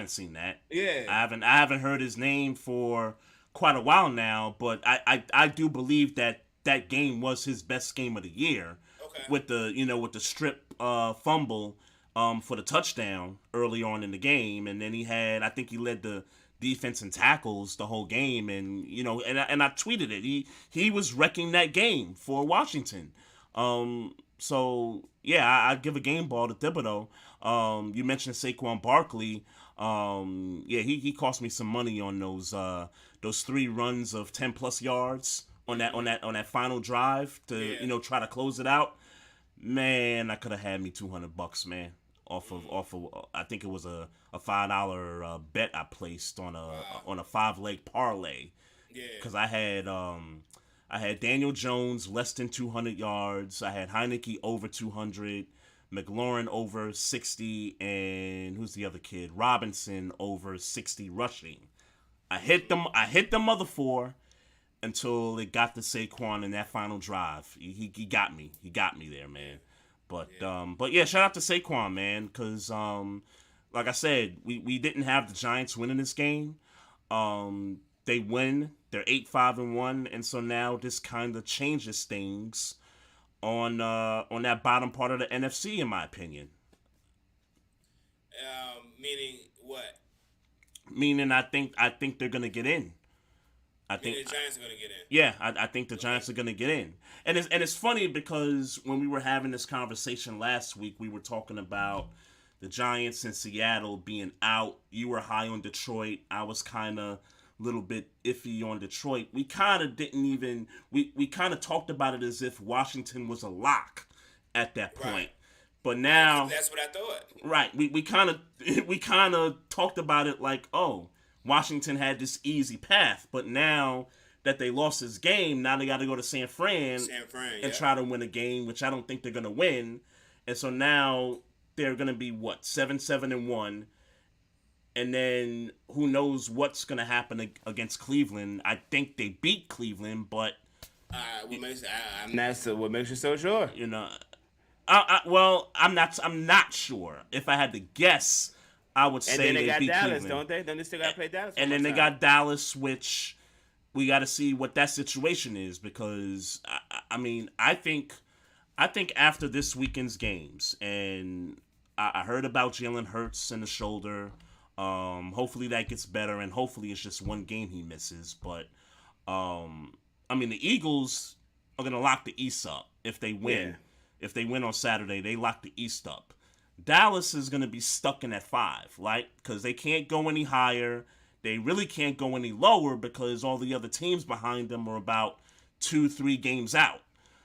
[SPEAKER 2] seen that.
[SPEAKER 3] Yeah,
[SPEAKER 2] I haven't heard his name for quite a while now, but I do believe that game was his best game of the year.
[SPEAKER 3] Okay.
[SPEAKER 2] With the strip fumble for the touchdown early on in the game, and then I think he led the defense and tackles the whole game, and and I tweeted it. He was wrecking that game for Washington. So yeah, I give a game ball to Thibodeau. You mentioned Saquon Barkley. Yeah, he cost me some money on those 3 runs of 10+ yards on that final drive to try to close it out. Man, I could have had me $200, man. Off of I think it was a $5 bet I placed on a 5-leg parlay. Yeah. Because I had Daniel Jones less than 200 yards. I had Heineke over 200, McLaurin over 60, and who's the other kid? Robinson over 60 rushing. I hit them other 4 until it got to Saquon in that final drive. He got me. He got me there, man. But yeah, shout out to Saquon, man, because like I said, we didn't have the Giants winning this game. They win. They're 8-5-1, and so now this kind of changes things on that bottom part of the NFC, in my opinion.
[SPEAKER 3] Meaning what?
[SPEAKER 2] Meaning I think they're gonna get in. I think
[SPEAKER 3] the Giants are going to get in.
[SPEAKER 2] Yeah, I think the Giants are going to get in. And it's funny because when we were having this conversation last week, we were talking about the Giants and Seattle being out. You were high on Detroit. I was kind of a little bit iffy on Detroit. We kind of didn't even we kind of talked about it as if Washington was a lock at that point. Right. But now
[SPEAKER 3] that's what I thought.
[SPEAKER 2] Right. We kind of talked about it like, oh, Washington had this easy path, but now that they lost this game, now they got to go to San Fran and try to win a game, which I don't think they're going to win. And so now they're going to be, 7-7-1. And then who knows what's going to happen against Cleveland. I think they beat Cleveland, but...
[SPEAKER 3] what makes you so sure?
[SPEAKER 2] Well, I'm not sure. If I had to guess... I would say
[SPEAKER 3] and then they got Dallas,
[SPEAKER 2] Cleveland.
[SPEAKER 3] Don't they? Then they still got to play Dallas.
[SPEAKER 2] And then they got Dallas, which we got to see what that situation is, because I think after this weekend's games, and I heard about Jalen Hurts and the shoulder. Hopefully that gets better, and hopefully it's just one game he misses. But the Eagles are gonna lock the East up if they win. Yeah. If they win on Saturday, they lock the East up. Dallas is going to be stuck in at 5, right? Because they can't go any higher. They really can't go any lower because all the other teams behind them are about 2-3 games out.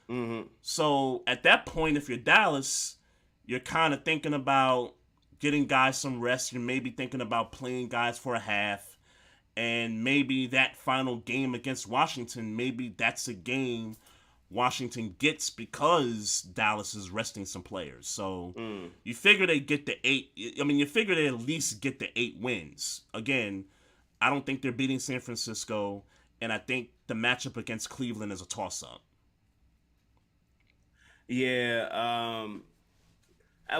[SPEAKER 2] Mm-hmm. So at that point, if you're Dallas, you're kind of thinking about getting guys some rest. You're maybe thinking about playing guys for a half. And maybe that final game against Washington, maybe that's a game Washington gets because Dallas is resting some players. So you figure they get the 8. I mean, you figure they at least get the 8 wins. Again, I don't think they're beating San Francisco, and I think the matchup against Cleveland is a toss-up.
[SPEAKER 3] Yeah.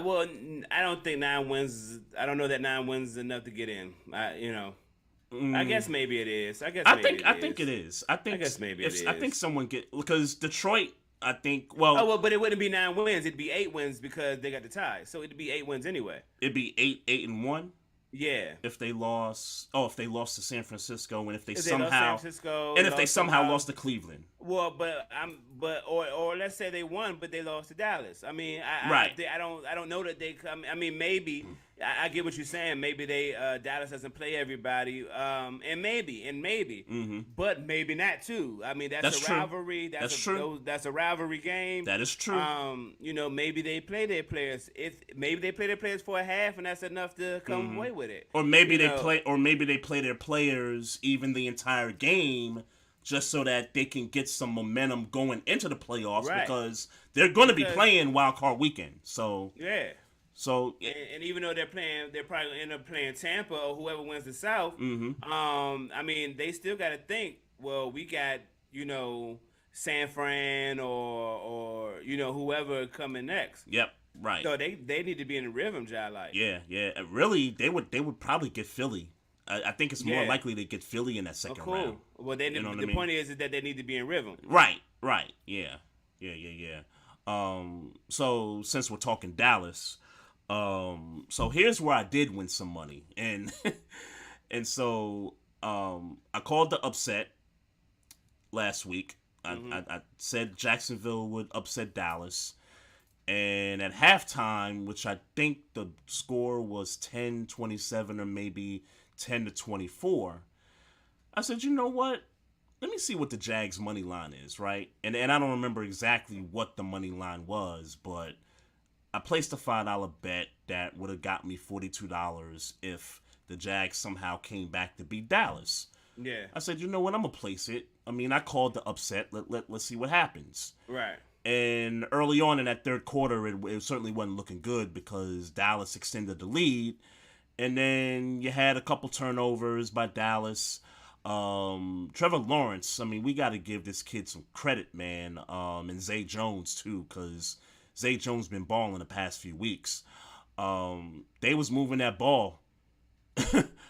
[SPEAKER 3] Well, I don't think 9 wins. I don't know that 9 wins is enough to get in. I guess maybe it is. I
[SPEAKER 2] think it is. I guess maybe it is. I think someone because Detroit. I think
[SPEAKER 3] but it wouldn't be 9 wins. It'd be 8 wins because they got the tie. So it'd be 8 wins anyway.
[SPEAKER 2] It'd be 8-1.
[SPEAKER 3] Yeah.
[SPEAKER 2] If they lost to San Francisco, and if they
[SPEAKER 3] somehow
[SPEAKER 2] lost to Cleveland.
[SPEAKER 3] Well, or let's say they won, but they lost to Dallas. I mean, I don't know that they come. I mean, maybe I get what you're saying. Maybe Dallas doesn't play everybody, and maybe, but maybe not too. I mean, that's a
[SPEAKER 2] true.
[SPEAKER 3] rivalry. That's true. That's a rivalry game.
[SPEAKER 2] That is true.
[SPEAKER 3] Maybe they play their players. Maybe they play their players for a half, and that's enough to come away with it.
[SPEAKER 2] Or maybe they play their players even the entire game, just so that they can get some momentum going into the playoffs, because they're going to be playing wild card weekend. So
[SPEAKER 3] yeah.
[SPEAKER 2] So
[SPEAKER 3] and even though they're probably going to end up playing Tampa or whoever wins the South. I mean, they still got to think. Well, we got San Fran or whoever coming next.
[SPEAKER 2] Yep. Right.
[SPEAKER 3] So they need to be in the rhythm, Jai.
[SPEAKER 2] Yeah. Really, they would probably get Philly. I think it's more likely to get Philly in that second round.
[SPEAKER 3] Well, the point is that they need to be in rhythm.
[SPEAKER 2] Right. Yeah. So since we're talking Dallas, so here's where I did win some money, and so I called the upset last week. I said Jacksonville would upset Dallas. And at halftime, which I think the score was 10-27 or maybe 10-24, I said, you know what? Let me see what the Jags money line is, right? And I don't remember exactly what the money line was, but I placed a $5 bet that would have got me $42 if the Jags somehow came back to beat Dallas.
[SPEAKER 3] Yeah.
[SPEAKER 2] I said, you know what? I'm going to place it. I mean, I called the upset. Let's see what happens.
[SPEAKER 3] Right.
[SPEAKER 2] And early on in that third quarter, it certainly wasn't looking good because Dallas extended the lead. And then you had a couple turnovers by Dallas. Trevor Lawrence, I mean, we got to give this kid some credit, man. And Zay Jones, too, because Zay Jones been balling the past few weeks. They was moving that ball.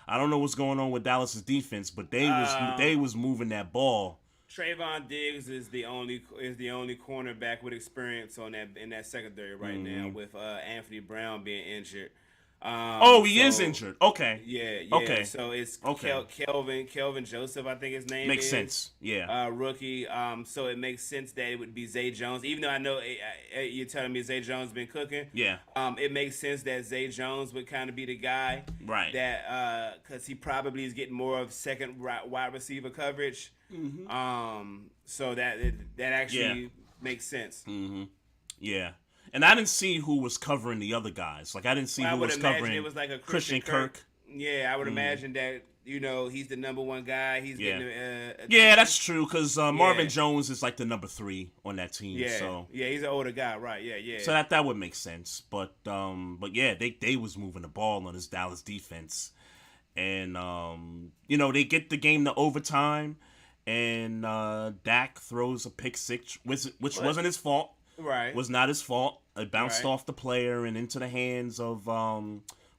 [SPEAKER 2] I don't know what's going on with Dallas's defense, but they was moving that ball.
[SPEAKER 3] Trayvon Diggs is the only cornerback with experience in that secondary right now, with Anthony Brown being injured.
[SPEAKER 2] He is injured. Okay.
[SPEAKER 3] Yeah. Okay. So it's Kelvin Joseph, I think his name
[SPEAKER 2] makes sense. Yeah.
[SPEAKER 3] Rookie. So it makes sense that it would be Zay Jones, even though I know you're telling me Zay Jones been cooking.
[SPEAKER 2] Yeah.
[SPEAKER 3] It makes sense that Zay Jones would kind of be the guy,
[SPEAKER 2] right?
[SPEAKER 3] That because he probably is getting more of second wide receiver coverage. So that actually makes sense.
[SPEAKER 2] Yeah. And I didn't see who was covering the other guys. Like, I didn't see who was covering
[SPEAKER 3] it was like a
[SPEAKER 2] Christian Kirk.
[SPEAKER 3] Yeah, I would imagine that, he's the number one guy. He's getting
[SPEAKER 2] that's true, because Marvin Jones is like the number 3 on that team.
[SPEAKER 3] Yeah,
[SPEAKER 2] so.
[SPEAKER 3] Yeah, he's an older guy, right, yeah.
[SPEAKER 2] So that would make sense. But yeah, they was moving the ball on this Dallas defense. And, they get the game to overtime, and Dak throws a pick six, which wasn't his fault.
[SPEAKER 3] Right.
[SPEAKER 2] Was not his fault. It bounced off the player and into the hands of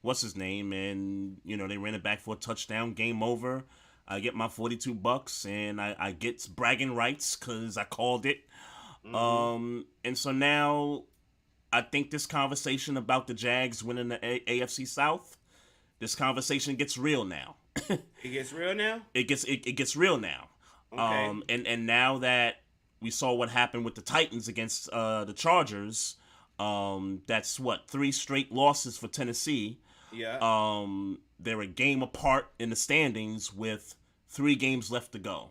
[SPEAKER 2] what's his name, and they ran it back for a touchdown. Game over. I get my $42, and I get bragging rights because I called it. And so now, I think this conversation about the Jags winning the AFC South, this conversation gets real now.
[SPEAKER 3] It gets real now.
[SPEAKER 2] It gets real now.
[SPEAKER 3] Okay.
[SPEAKER 2] And now that we saw what happened with the Titans against the Chargers. That's 3 straight losses for Tennessee.
[SPEAKER 3] Yeah.
[SPEAKER 2] They're a game apart in the standings with 3 games left to go.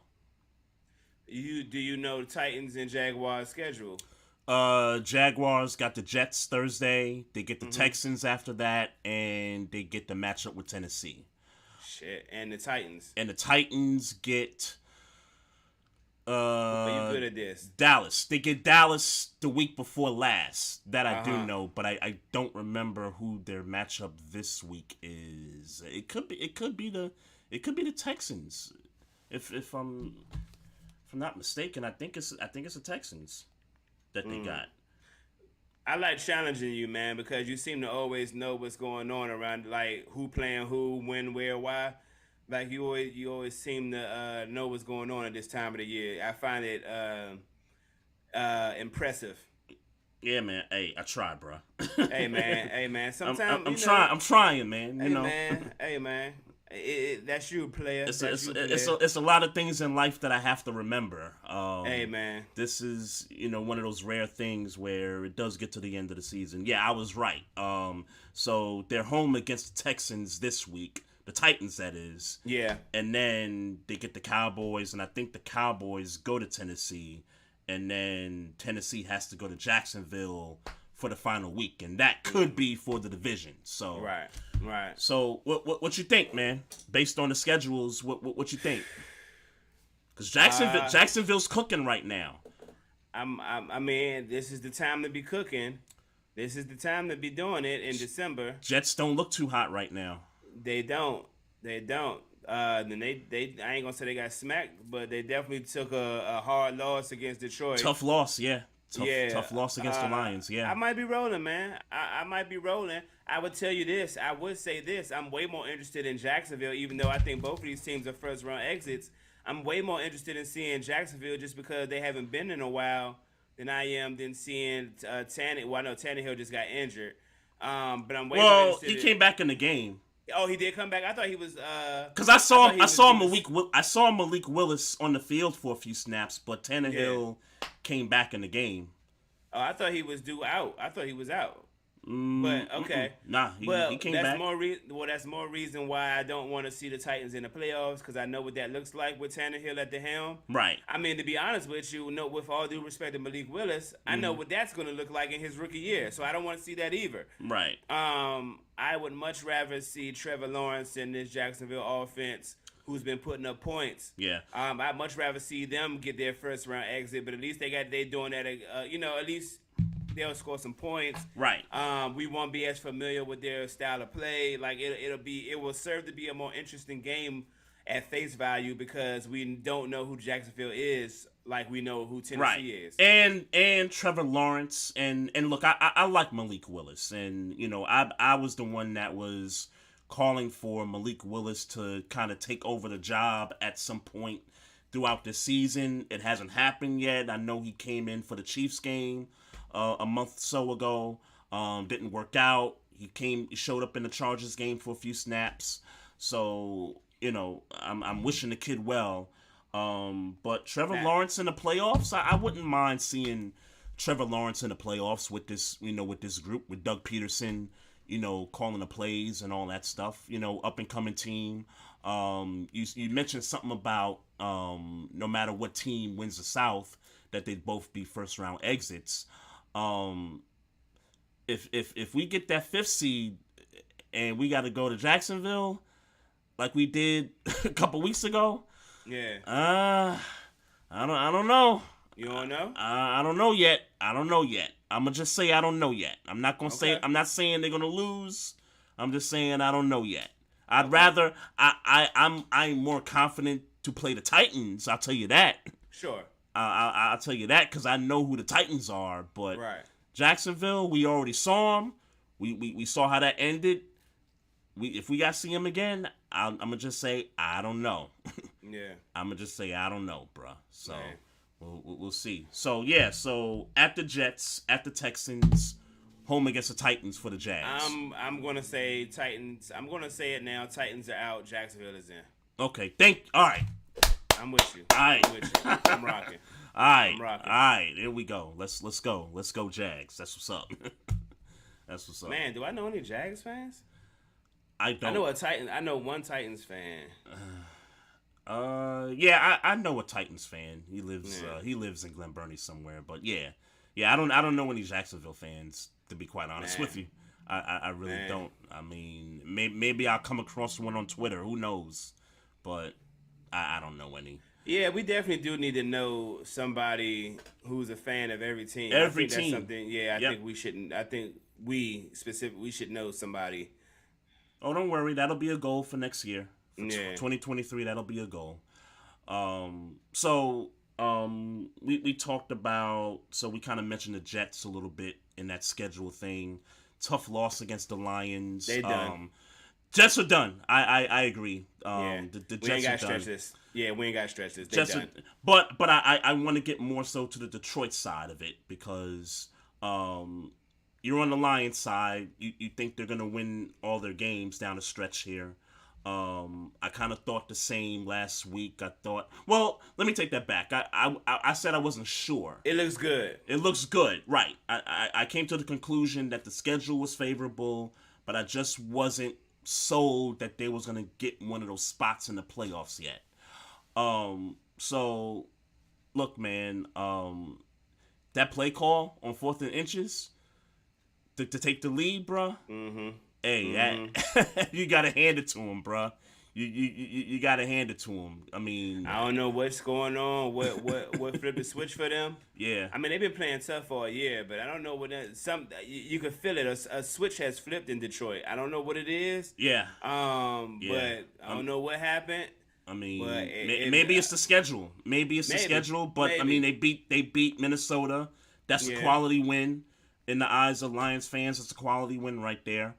[SPEAKER 3] Do you know the Titans and Jaguars schedule?
[SPEAKER 2] Jaguars got the Jets Thursday. They get the Texans after that, and they get the matchup with Tennessee.
[SPEAKER 3] Shit. And the Titans.
[SPEAKER 2] And the Titans get
[SPEAKER 3] Are you good at this?
[SPEAKER 2] Dallas. They get Dallas the week before last. That I do know, but I don't remember who their matchup this week is. It could be the Texans. If I'm not mistaken, I think it's the Texans that they got.
[SPEAKER 3] I like challenging you, man, because you seem to always know what's going on around, like who playing who, when, where, why. Like you always seem to know what's going on at this time of the year. I find it impressive.
[SPEAKER 2] Yeah, man. Hey, I try, bro.
[SPEAKER 3] Hey, man. Sometimes
[SPEAKER 2] I'm trying, man.
[SPEAKER 3] Hey, man. That's you, player.
[SPEAKER 2] It's a lot of things in life that I have to remember.
[SPEAKER 3] Hey, man.
[SPEAKER 2] This is one of those rare things where it does get to the end of the season. Yeah, I was right. So they're home against the Texans this week, the Titans, that is.
[SPEAKER 3] Yeah.
[SPEAKER 2] And then they get the Cowboys, and I think the Cowboys go to Tennessee, and then Tennessee has to go to Jacksonville for the final week, and that could be for the division. So
[SPEAKER 3] right.
[SPEAKER 2] So what you think, man? Based on the schedules, what you think? Because Jacksonville's cooking right now.
[SPEAKER 3] I mean, this is the time to be cooking. This is the time to be doing it in December.
[SPEAKER 2] Jets don't look too hot right now.
[SPEAKER 3] They don't. Then I ain't gonna say they got smacked, but they definitely took a hard loss against Detroit.
[SPEAKER 2] Tough loss, yeah. Tough loss against the Lions, yeah.
[SPEAKER 3] I might be rolling, man. I might be rolling. I would tell you this. I would say this. I'm way more interested in Jacksonville, even though I think both of these teams are first-round exits. I'm way more interested in seeing Jacksonville just because they haven't been in a while than I am than seeing Tannehill. Well, I know Tannehill just got injured. But I'm way more interested.
[SPEAKER 2] Well, he came back in the game.
[SPEAKER 3] Oh, he did come back. I thought he was.
[SPEAKER 2] Because I saw Malik Willis on the field for a few snaps, but Tannehill came back in the game.
[SPEAKER 3] Oh, I thought he was due out. I thought he was out. But okay,
[SPEAKER 2] nah, he came back.
[SPEAKER 3] That's more reason why I don't want to see the Titans in the playoffs, because I know what that looks like with Tannehill at the helm.
[SPEAKER 2] Right.
[SPEAKER 3] I mean, to be honest with you, with all due respect to Malik Willis, I know what that's going to look like in his rookie year, so I don't want to see that either.
[SPEAKER 2] Right.
[SPEAKER 3] I would much rather see Trevor Lawrence in this Jacksonville offense, who's been putting up points.
[SPEAKER 2] Yeah.
[SPEAKER 3] I'd much rather see them get their first round exit, but at least they doing that. At least they'll score some points.
[SPEAKER 2] Right.
[SPEAKER 3] We won't be as familiar with their style of play. Like it will serve to be a more interesting game at face value, because we don't know who Jacksonville is like we know who Tennessee is.
[SPEAKER 2] And Trevor Lawrence and look, I like Malik Willis, and I was the one that was calling for Malik Willis to kind of take over the job at some point throughout the season. It hasn't happened yet. I know he came in for the Chiefs game a month or so ago. Didn't work out. He showed up in the Chargers game for a few snaps. So, I'm wishing the kid well. But Trevor Lawrence in the playoffs, I wouldn't mind seeing Trevor Lawrence in the playoffs with this, with this group, with Doug Peterson, calling the plays and all that stuff, up and coming team. You mentioned something about no matter what team wins the South, that they'd both be first round exits. If we get that 5th seed and we got to go to Jacksonville like we did a couple weeks ago, I don't know.
[SPEAKER 3] You don't know?
[SPEAKER 2] I don't know yet. I'm gonna just say I don't know yet. I'm not gonna say. I'm not saying they're gonna lose. I'm just saying I don't know yet. I'd rather. I'm more confident to play the Titans. I'll tell you that.
[SPEAKER 3] Sure.
[SPEAKER 2] I'll tell you that because I know who the Titans are. But Jacksonville, we already saw them. We saw how that ended. If we got to see them again, I'm gonna just say I don't know. I'm gonna just say I don't know, bruh. So. We'll see. So, so at the Jets, at the Texans, home against the Titans for the Jags.
[SPEAKER 3] I'm going to say Titans. I'm going to say it now. Titans are out. Jacksonville is in.
[SPEAKER 2] Okay. All right.
[SPEAKER 3] I'm with you.
[SPEAKER 2] All right.
[SPEAKER 3] I'm with you. I'm rocking.
[SPEAKER 2] All right.
[SPEAKER 3] I'm rocking.
[SPEAKER 2] All right. Here we go. Let's go. Let's go, Jags. That's what's up. That's what's up.
[SPEAKER 3] Man, do I know any Jags fans?
[SPEAKER 2] I don't.
[SPEAKER 3] I know one Titans fan.
[SPEAKER 2] I know a Titans fan. He lives in Glen Burnie somewhere. But yeah, I don't know any Jacksonville fans, to be quite honest with you. I really
[SPEAKER 3] Man.
[SPEAKER 2] don't. I mean, maybe I'll come across one on Twitter. Who knows? But I don't know any.
[SPEAKER 3] Yeah, we definitely do need to know somebody who's a fan of every team. I
[SPEAKER 2] Every
[SPEAKER 3] think that's
[SPEAKER 2] team.
[SPEAKER 3] something. Yeah, I
[SPEAKER 2] Yep.
[SPEAKER 3] think we shouldn't. I think we should know somebody.
[SPEAKER 2] Oh, don't worry. That'll be a goal for next year. For
[SPEAKER 3] Yeah.
[SPEAKER 2] 2023, that'll be a goal. We talked about, so we kind of mentioned the Jets a little bit in that schedule thing. Tough loss against the Lions.
[SPEAKER 3] They done.
[SPEAKER 2] Jets are done. I agree.
[SPEAKER 3] Yeah.
[SPEAKER 2] The
[SPEAKER 3] We
[SPEAKER 2] Jets
[SPEAKER 3] ain't got
[SPEAKER 2] are
[SPEAKER 3] to stretch
[SPEAKER 2] done.
[SPEAKER 3] this. Yeah, we ain't got to stretch this. They
[SPEAKER 2] Jets
[SPEAKER 3] done.
[SPEAKER 2] but I want to get more so to the Detroit side of it because you're on the Lions side. You think they're gonna win all their games down the stretch here. I kind of thought the same last week. I thought, well, let me take that back. I said I wasn't sure.
[SPEAKER 3] It looks good.
[SPEAKER 2] It looks good, right? I came to the conclusion that the schedule was favorable, but I just wasn't sold that they was gonna get one of those spots in the playoffs yet. So look, man, that play call on 4th and inches to take the lead, bruh.
[SPEAKER 3] Mm-hmm.
[SPEAKER 2] Hey, that, you gotta hand it to him, bruh. You gotta hand it to him. I mean,
[SPEAKER 3] I don't know what's going on. What flipped the switch for them?
[SPEAKER 2] yeah.
[SPEAKER 3] I mean, they've been playing tough for a year, but I don't know what you could feel it. A switch has flipped in Detroit. I don't know what it is.
[SPEAKER 2] Yeah.
[SPEAKER 3] But I don't know what happened.
[SPEAKER 2] I mean,
[SPEAKER 3] But
[SPEAKER 2] maybe it's the schedule. Maybe it's the schedule. But I mean, they beat Minnesota. That's a quality win in the eyes of Lions fans. It's a quality win right there.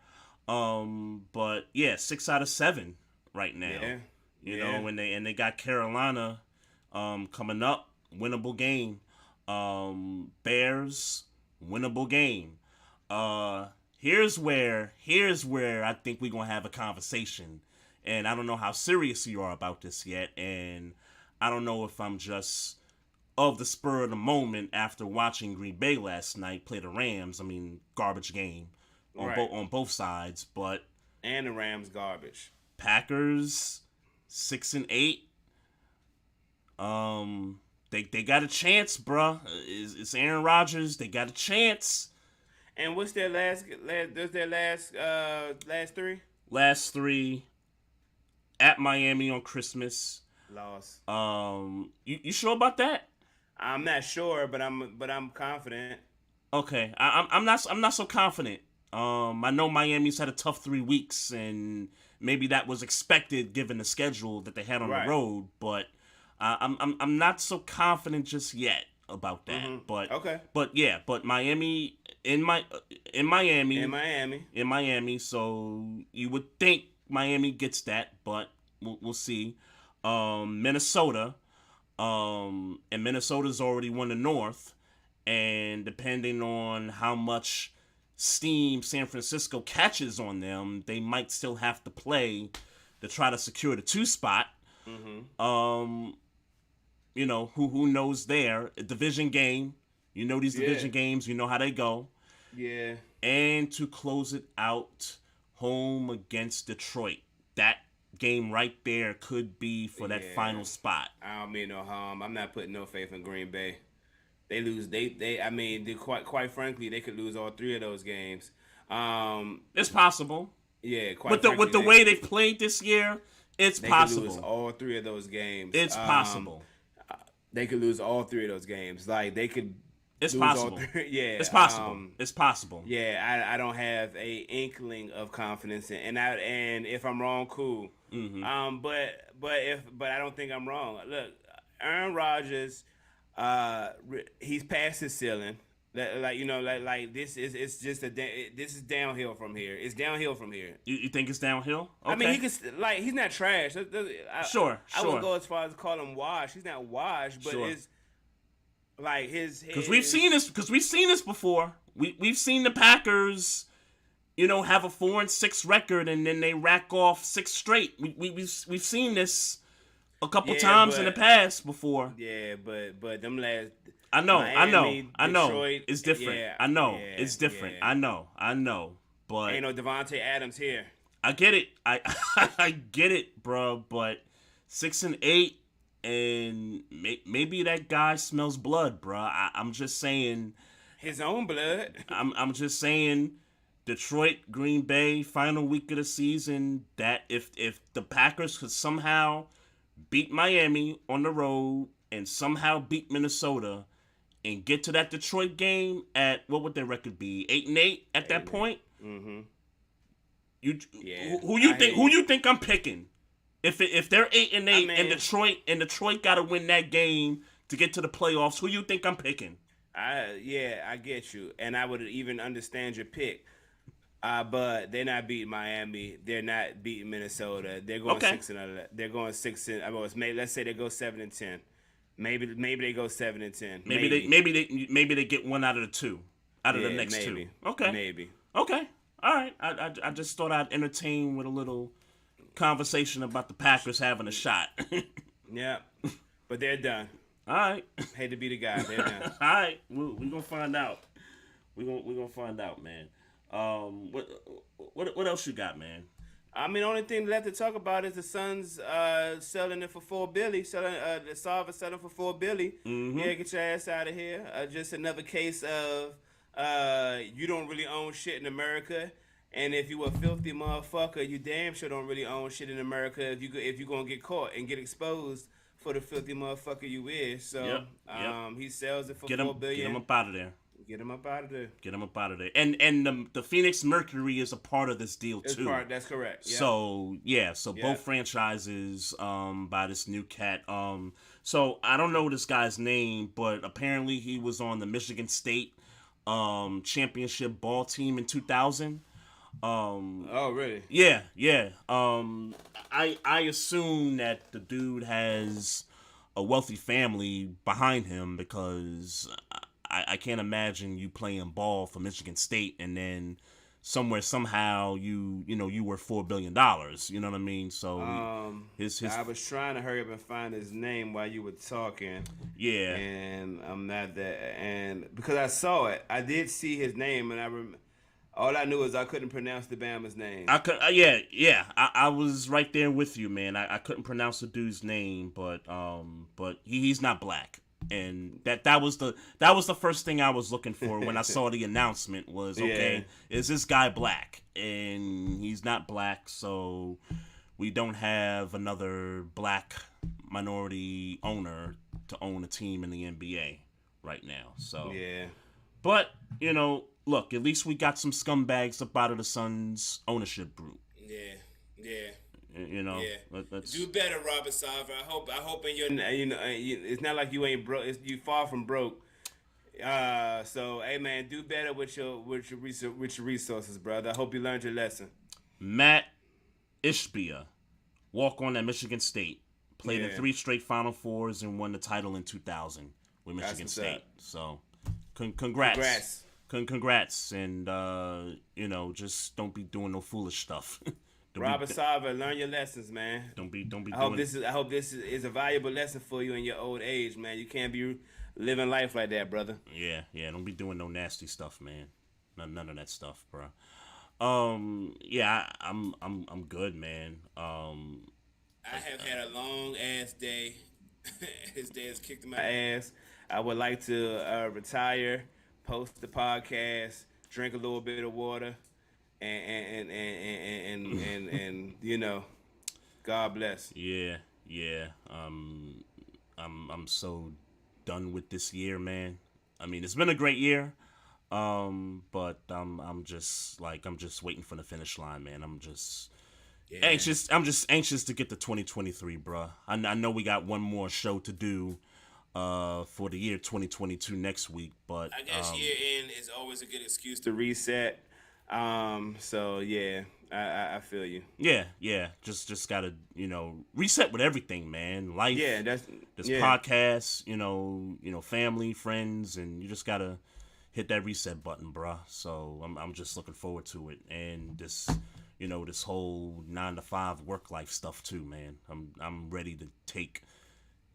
[SPEAKER 2] But yeah, 6 out of 7 right now.
[SPEAKER 3] Yeah.
[SPEAKER 2] You know, and they got Carolina coming up, winnable game. Bears, winnable game. Here's where I think we're gonna have a conversation. And I don't know how serious you are about this yet, and I don't know if I'm just of the spur of the moment after watching Green Bay last night play the Rams. I mean, garbage game on both sides, but
[SPEAKER 3] And the Rams garbage.
[SPEAKER 2] Packers 6-8. They got a chance, bruh. It's Aaron Rodgers. They got a chance.
[SPEAKER 3] And what's their last three?
[SPEAKER 2] Last 3 at Miami on Christmas.
[SPEAKER 3] Loss.
[SPEAKER 2] You sure about that?
[SPEAKER 3] I'm not sure, but I'm confident.
[SPEAKER 2] Okay, I'm not so confident. I know Miami's had a tough 3 weeks, and maybe that was expected given the schedule that they had on the road. But I'm not so confident just yet about that.
[SPEAKER 3] Mm-hmm.
[SPEAKER 2] But
[SPEAKER 3] okay,
[SPEAKER 2] but Miami in Miami. So you would think Miami gets that, but we'll see. Minnesota, and Minnesota's already won the North, and depending on how much steam San Francisco catches on them, they might still have to play to try to secure the 2 spot.
[SPEAKER 3] Mm-hmm.
[SPEAKER 2] You know, who knows there? A division game. You know these division games. You know how they go.
[SPEAKER 3] Yeah.
[SPEAKER 2] And to close it out, home against Detroit. That game right there could be for that final spot.
[SPEAKER 3] I don't mean no harm. I'm not putting no faith in Green Bay. They lose. Quite frankly, they could lose all 3 of those games.
[SPEAKER 2] It's possible.
[SPEAKER 3] Yeah,
[SPEAKER 2] with the way they've played this year, it's possible.
[SPEAKER 3] They could lose all 3 of those games.
[SPEAKER 2] It's possible.
[SPEAKER 3] They could lose all 3 of those games. Like they could.
[SPEAKER 2] It's possible.
[SPEAKER 3] Yeah,
[SPEAKER 2] it's possible. It's possible.
[SPEAKER 3] Yeah, I don't have a inkling of confidence and if I'm wrong, cool.
[SPEAKER 2] Mm-hmm.
[SPEAKER 3] But I don't think I'm wrong. Look, Aaron Rodgers, he's past his ceiling. This is downhill from here. It's downhill from here.
[SPEAKER 2] You think it's downhill? Okay.
[SPEAKER 3] I mean, he could he's not trash.
[SPEAKER 2] Sure.
[SPEAKER 3] I wouldn't go as far as call him washed. He's not washed, but it's like his
[SPEAKER 2] because we've seen this before. We've seen the Packers, you know, have a 4-6 record and then they rack off 6 straight. We've seen this a couple times in the past before.
[SPEAKER 3] Yeah, but them last.
[SPEAKER 2] I know.
[SPEAKER 3] Detroit,
[SPEAKER 2] it's different.
[SPEAKER 3] Yeah,
[SPEAKER 2] I know it's different. Yeah. I know. But
[SPEAKER 3] ain't no Devontae Adams here.
[SPEAKER 2] I get it. I get it, bro. But 6-8. And maybe that guy smells blood, bro. I'm just saying.
[SPEAKER 3] His own blood.
[SPEAKER 2] I'm just saying, Detroit, Green Bay, final week of the season. That if the Packers could somehow beat Miami on the road and somehow beat Minnesota and get to that Detroit game at what would their record be? 8-8 at that point.
[SPEAKER 3] Mm-hmm.
[SPEAKER 2] Who you think I'm picking? If they're 8-8 and Detroit got to win that game to get to the playoffs, who you think I'm picking?
[SPEAKER 3] I get you, and I would even understand your pick. But they're not beating Miami. They're not beating Minnesota. They're going 6-11. They're going 6-. Let's say they go 7-10. Maybe they go 7-10.
[SPEAKER 2] Maybe they get one out of the two, out of the next two. Okay.
[SPEAKER 3] Maybe.
[SPEAKER 2] Okay. All right. I just thought I'd entertain with a little conversation about the Packers having a shot.
[SPEAKER 3] Yeah. But they're done.
[SPEAKER 2] All right.
[SPEAKER 3] Hate to be the guy. They're done.
[SPEAKER 2] All right. We're gonna find out. We're gonna find out, man. What else you got, man?
[SPEAKER 3] I mean, the only thing left to talk about is the Suns selling it for $4 billion. The Salva selling for $4 billion.
[SPEAKER 2] Mm-hmm.
[SPEAKER 3] Yeah, get your ass out of here. Just another case of you don't really own shit in America, and if you a filthy motherfucker, you damn sure don't really own shit in America. If you gonna get caught and get exposed for the filthy motherfucker you is. So he sells it for $4 billion.
[SPEAKER 2] Get him up out of there.
[SPEAKER 3] Get him up out of there.
[SPEAKER 2] Get him up out of there. And the Phoenix Mercury is a part of this deal too.
[SPEAKER 3] That's correct. Yeah.
[SPEAKER 2] So both franchises buy this new cat. So I don't know this guy's name, but apparently he was on the Michigan State championship ball team in 2000.
[SPEAKER 3] Oh really?
[SPEAKER 2] Yeah. I assume that the dude has a wealthy family behind him because I can't imagine you playing ball for Michigan State and then somehow you were $4 billion. You know what I mean? So
[SPEAKER 3] I was trying to hurry up and find his name while you were talking.
[SPEAKER 2] Yeah.
[SPEAKER 3] And I'm not that, and because I saw it, I did see his name, and all I knew is I couldn't pronounce the Bama's name.
[SPEAKER 2] I could, I was right there with you, man. I couldn't pronounce the dude's name, but he's not black. And that was the first thing I was looking for when I saw the announcement was, okay, is this guy black? And he's not black, so we don't have another black minority owner to own a team in the NBA right now. So
[SPEAKER 3] yeah.
[SPEAKER 2] But, look, at least we got some scumbags up out of the Suns ownership group.
[SPEAKER 3] Yeah.
[SPEAKER 2] Let's
[SPEAKER 3] do better, Robert Sarver. I hope in your, it's not like you ain't broke. You far from broke. So hey man, do better with your resources, brother. I hope you learned your lesson.
[SPEAKER 2] Matt Ishbia, walk on at Michigan State, played in 3 straight Final Fours and won the title in 2000 with Michigan State. So, congrats. Congrats, and just don't be doing no foolish stuff.
[SPEAKER 3] Robert Sarver, learn your lessons, man.
[SPEAKER 2] Don't be.
[SPEAKER 3] I hope this is a valuable lesson for you in your old age, man. You can't be living life like that, brother.
[SPEAKER 2] Yeah. Don't be doing no nasty stuff, man. None of that stuff, bro. I'm good, man.
[SPEAKER 3] I have had a long ass day. This day has kicked my ass. I would like to retire, post the podcast, drink a little bit of water. And God bless.
[SPEAKER 2] Yeah. I'm so done with this year, man. I mean, it's been a great year, but I'm just waiting for the finish line, man. I'm just anxious. I'm just anxious to get to 2023, bro. I know we got one more show to do for the year 2022 next week, but
[SPEAKER 3] I guess year end is always a good excuse to reset. So yeah, I feel you.
[SPEAKER 2] Yeah. Just gotta, reset with everything, man. Life.
[SPEAKER 3] Yeah, this
[SPEAKER 2] podcast, family, friends, and you just gotta hit that reset button, bruh. So I'm just looking forward to it, and this, this whole 9-to-5 work life stuff too, man. I'm ready to take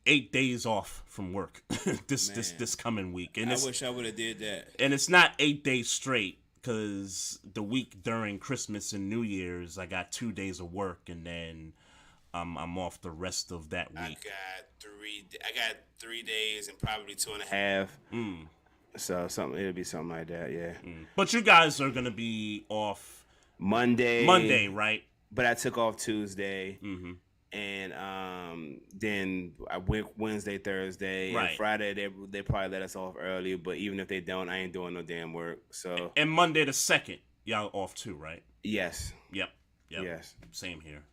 [SPEAKER 2] 8 days off from work this coming week, and I
[SPEAKER 3] wish I would have did that.
[SPEAKER 2] And it's not 8 days straight. Because the week during Christmas and New Year's, I got 2 days of work, and then I'm off the rest of that week.
[SPEAKER 3] I got 3 days and probably 2.5. So it'll be something like that, yeah.
[SPEAKER 2] But you guys are gonna be off
[SPEAKER 3] Monday,
[SPEAKER 2] right?
[SPEAKER 3] But I took off Tuesday, and then I went Wednesday, Thursday,
[SPEAKER 2] Right.
[SPEAKER 3] and Friday they probably let us off early. But even if they don't, I ain't doing no damn work. So
[SPEAKER 2] And Monday the 2nd, y'all off too, right?
[SPEAKER 3] yes,
[SPEAKER 2] Yep.
[SPEAKER 3] yes.
[SPEAKER 2] Same here.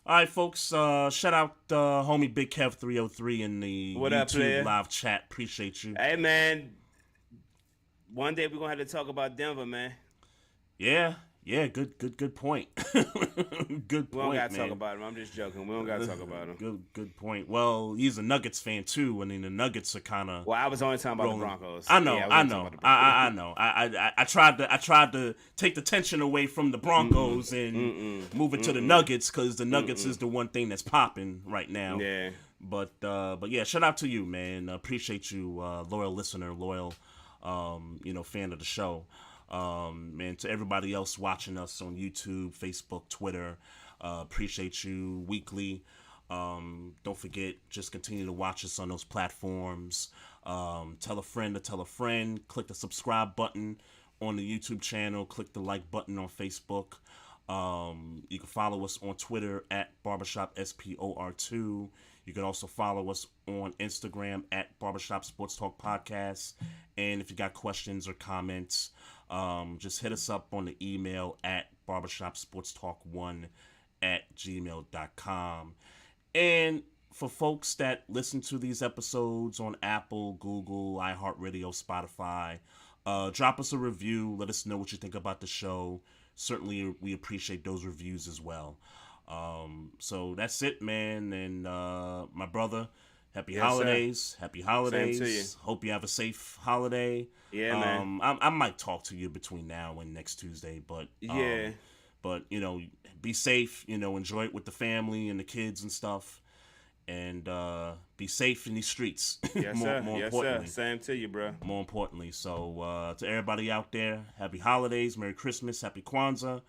[SPEAKER 2] All right, folks. Shout out homie Big Kev 303 in the
[SPEAKER 3] What up,
[SPEAKER 2] YouTube
[SPEAKER 3] player?
[SPEAKER 2] live chat. Appreciate you.
[SPEAKER 3] Hey man, one day we're gonna have to talk about Denver, man.
[SPEAKER 2] Yeah. Good point. Good point,
[SPEAKER 3] We don't gotta
[SPEAKER 2] man.
[SPEAKER 3] talk about him. I'm just joking. We don't gotta talk about him.
[SPEAKER 2] Good point. Well, he's a Nuggets fan too. I mean, the Nuggets are kind of.
[SPEAKER 3] Well, I was only talking about the Broncos.
[SPEAKER 2] I know.
[SPEAKER 3] Yeah,
[SPEAKER 2] I
[SPEAKER 3] wasn't
[SPEAKER 2] know.
[SPEAKER 3] talking about the Broncos.
[SPEAKER 2] I know. I tried to take the tension away from the Broncos and move it to the Nuggets because the Nuggets is the one thing that's popping right now.
[SPEAKER 3] Yeah.
[SPEAKER 2] But yeah, shout out to you, man. Appreciate you, loyal listener, loyal, fan of the show. Man, to everybody else watching us on YouTube, Facebook, Twitter, appreciate you weekly. Don't forget, just continue to watch us on those platforms. Tell a friend to tell a friend. Click the subscribe button on the YouTube channel. Click the like button on Facebook. You can follow us on Twitter at Barbershop SPOR2. You can also follow us on Instagram at Barbershop Sports Talk Podcast. And if you got questions or comments, just hit us up on the email at barbershopsportstalk1@gmail.com. And for folks that listen to these episodes on Apple, Google, iHeartRadio, Spotify, drop us a review. Let us know what you think about the show. Certainly, we appreciate those reviews as well. So that's it, man. And my brother, happy holidays.
[SPEAKER 3] Sir.
[SPEAKER 2] Happy holidays.
[SPEAKER 3] Same to you.
[SPEAKER 2] Hope you have a safe holiday.
[SPEAKER 3] Yeah, man.
[SPEAKER 2] I might talk to you between now and next Tuesday, but
[SPEAKER 3] Yeah.
[SPEAKER 2] But be safe. Enjoy it with the family and the kids and stuff, and be safe in these streets.
[SPEAKER 3] Yes,
[SPEAKER 2] more
[SPEAKER 3] sir. Yes, sir.
[SPEAKER 2] importantly.
[SPEAKER 3] Same to you, bro.
[SPEAKER 2] More importantly, so to everybody out there, happy holidays, Merry Christmas, Happy Kwanzaa.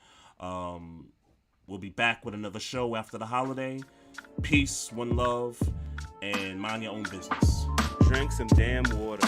[SPEAKER 2] We'll be back with another show after the holiday. Peace, one love, and mind your own business.
[SPEAKER 3] Drink some damn water.